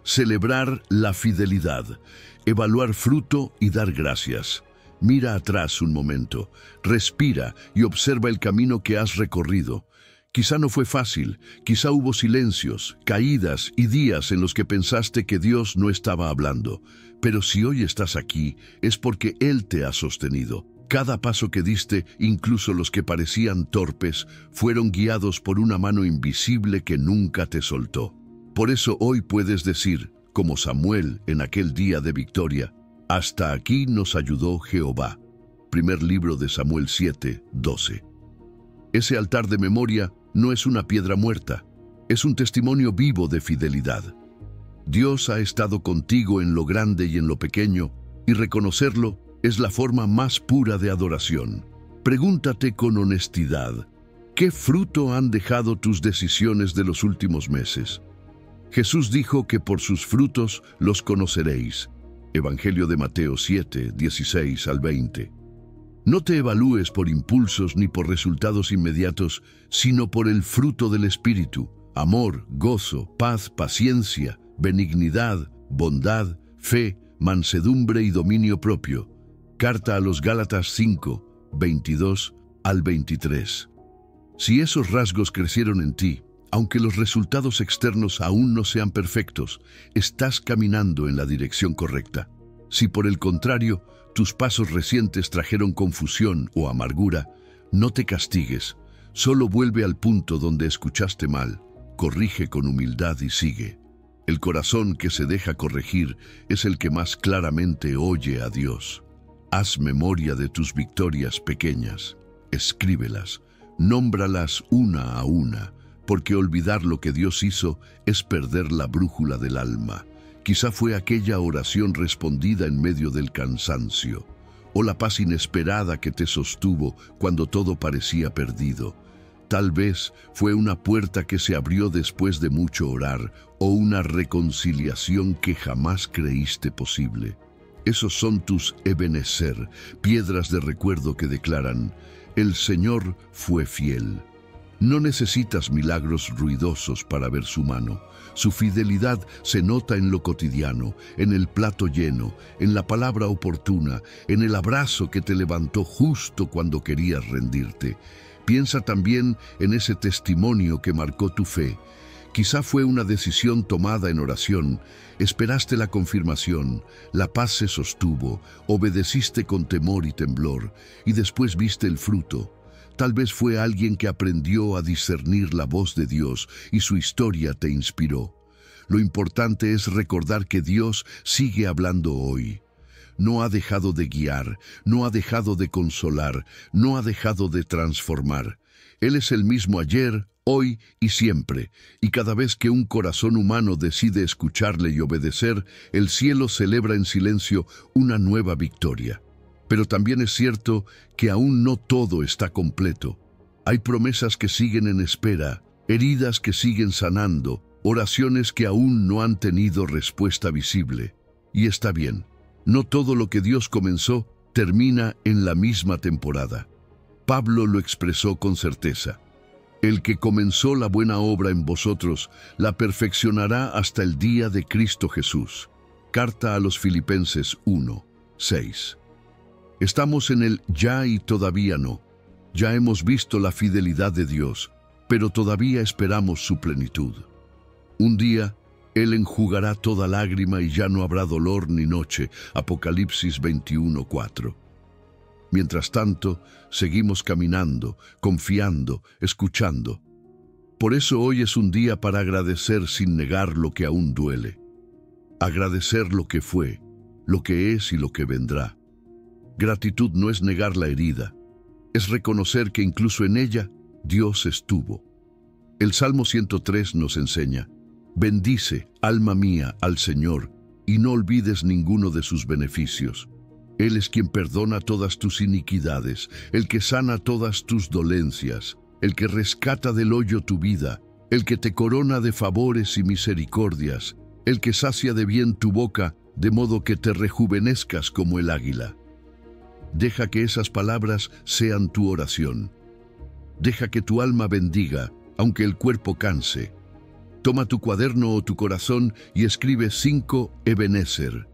Celebrar la fidelidad, evaluar fruto y dar gracias. Mira atrás un momento, respira y observa el camino que has recorrido. Quizá no fue fácil, quizá hubo silencios, caídas y días en los que pensaste que Dios no estaba hablando. Pero si hoy estás aquí, es porque Él te ha sostenido. Cada paso que diste, incluso los que parecían torpes, fueron guiados por una mano invisible que nunca te soltó. Por eso hoy puedes decir, como Samuel en aquel día de victoria, hasta aquí nos ayudó Jehová. Primer libro de Samuel 7, 12. Ese altar de memoria no es una piedra muerta, es un testimonio vivo de fidelidad. Dios ha estado contigo en lo grande y en lo pequeño, y reconocerlo es la forma más pura de adoración. Pregúntate con honestidad, ¿qué fruto han dejado tus decisiones de los últimos meses? Jesús dijo que por sus frutos los conoceréis. Evangelio de Mateo 7, 16 al 20. No te evalúes por impulsos ni por resultados inmediatos, sino por el fruto del Espíritu: amor, gozo, paz, paciencia, benignidad, bondad, fe, mansedumbre y dominio propio. Carta a los Gálatas 5, 22 al 23. Si esos rasgos crecieron en ti, aunque los resultados externos aún no sean perfectos, estás caminando en la dirección correcta. Si por el contrario, tus pasos recientes trajeron confusión o amargura, no te castigues, solo vuelve al punto donde escuchaste mal, corrige con humildad y sigue. El corazón que se deja corregir es el que más claramente oye a Dios. Haz memoria de tus victorias pequeñas, escríbelas, nómbralas una a una, porque olvidar lo que Dios hizo es perder la brújula del alma. Quizá fue aquella oración respondida en medio del cansancio, o la paz inesperada que te sostuvo cuando todo parecía perdido. Tal vez fue una puerta que se abrió después de mucho orar, o una reconciliación que jamás creíste posible. Esos son tus Ebenezer, piedras de recuerdo que declaran: el Señor fue fiel. No necesitas milagros ruidosos para ver su mano. Su fidelidad se nota en lo cotidiano, en el plato lleno, en la palabra oportuna, en el abrazo que te levantó justo cuando querías rendirte. Piensa también en ese testimonio que marcó tu fe. Quizá fue una decisión tomada en oración, esperaste la confirmación, la paz se sostuvo, obedeciste con temor y temblor, y después viste el fruto. Tal vez fue alguien que aprendió a discernir la voz de Dios y su historia te inspiró. Lo importante es recordar que Dios sigue hablando hoy. No ha dejado de guiar, no ha dejado de consolar, no ha dejado de transformar. Él es el mismo ayer, hoy y siempre, y cada vez que un corazón humano decide escucharle y obedecer, el cielo celebra en silencio una nueva victoria. Pero también es cierto que aún no todo está completo. Hay promesas que siguen en espera, heridas que siguen sanando, oraciones que aún no han tenido respuesta visible. Y está bien, no todo lo que Dios comenzó termina en la misma temporada. Pablo lo expresó con certeza: el que comenzó la buena obra en vosotros, la perfeccionará hasta el día de Cristo Jesús. Carta a los Filipenses 1, 6. Estamos en el ya y todavía no. Ya hemos visto la fidelidad de Dios, pero todavía esperamos su plenitud. Un día, Él enjugará toda lágrima y ya no habrá dolor ni noche. Apocalipsis 21, 4. Mientras tanto, seguimos caminando, confiando, escuchando. Por eso hoy es un día para agradecer sin negar lo que aún duele. Agradecer lo que fue, lo que es y lo que vendrá. Gratitud no es negar la herida, es reconocer que incluso en ella Dios estuvo. El Salmo 103 nos enseña: bendice, alma mía, al Señor, y no olvides ninguno de sus beneficios. Él es quien perdona todas tus iniquidades, el que sana todas tus dolencias, el que rescata del hoyo tu vida, el que te corona de favores y misericordias, el que sacia de bien tu boca, de modo que te rejuvenezcas como el águila. Deja que esas palabras sean tu oración. Deja que tu alma bendiga, aunque el cuerpo canse. Toma tu cuaderno o tu corazón y escribe 5 Ebenezer,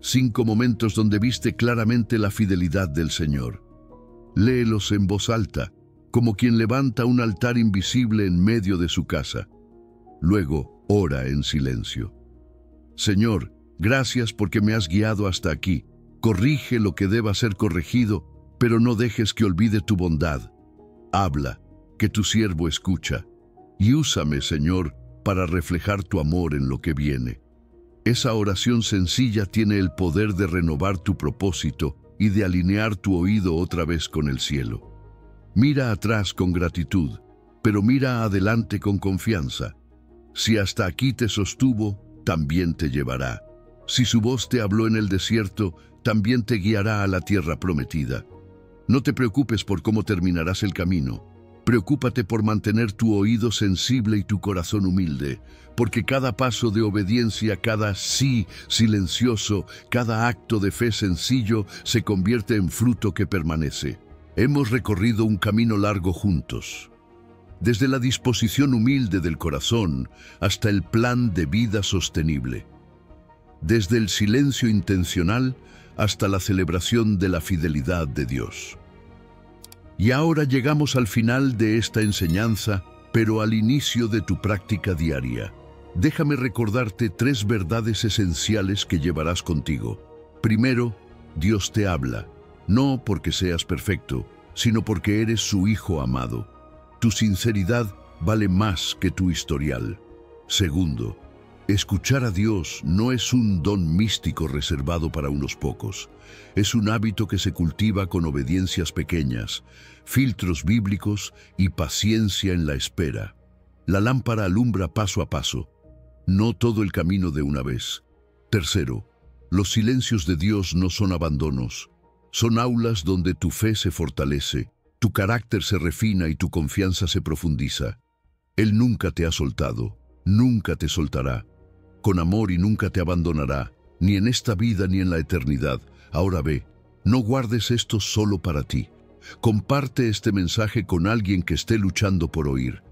5 momentos donde viste claramente la fidelidad del Señor. Léelos en voz alta, como quien levanta un altar invisible en medio de su casa. Luego, ora en silencio. Señor, gracias porque me has guiado hasta aquí. Corrige lo que deba ser corregido, pero no dejes que olvide tu bondad. Habla, que tu siervo escucha, y úsame, Señor, para reflejar tu amor en lo que viene. Esa oración sencilla tiene el poder de renovar tu propósito y de alinear tu oído otra vez con el cielo. Mira atrás con gratitud, pero mira adelante con confianza. Si hasta aquí te sostuvo, también te llevará. Si su voz te habló en el desierto, también te guiará a la tierra prometida. No te preocupes por cómo terminarás el camino. Preocúpate por mantener tu oído sensible y tu corazón humilde, porque cada paso de obediencia, cada sí silencioso, cada acto de fe sencillo se convierte en fruto que permanece. Hemos recorrido un camino largo juntos, desde la disposición humilde del corazón hasta el plan de vida sostenible, desde el silencio intencional hasta la celebración de la fidelidad de Dios. Y ahora llegamos al final de esta enseñanza, pero al inicio de tu práctica diaria. Déjame recordarte 3 verdades esenciales que llevarás contigo. Primero, Dios te habla, no porque seas perfecto, sino porque eres su hijo amado. Tu sinceridad vale más que tu historial. Segundo, escuchar a Dios no es un don místico reservado para unos pocos. Es un hábito que se cultiva con obediencias pequeñas, filtros bíblicos y paciencia en la espera. La lámpara alumbra paso a paso, no todo el camino de una vez. Tercero, los silencios de Dios no son abandonos. Son aulas donde tu fe se fortalece, tu carácter se refina y tu confianza se profundiza. Él nunca te ha soltado, nunca te soltará. Con amor y nunca te abandonará, ni en esta vida ni en la eternidad. Ahora ve, no guardes esto solo para ti. Comparte este mensaje con alguien que esté luchando por oír.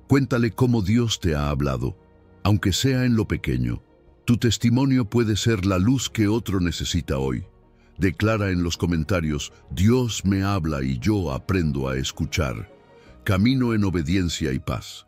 Cuéntale cómo Dios te ha hablado, aunque sea en lo pequeño. Tu testimonio puede ser la luz que otro necesita hoy. Declara en los comentarios: Dios me habla y yo aprendo a escuchar. Camino en obediencia y paz.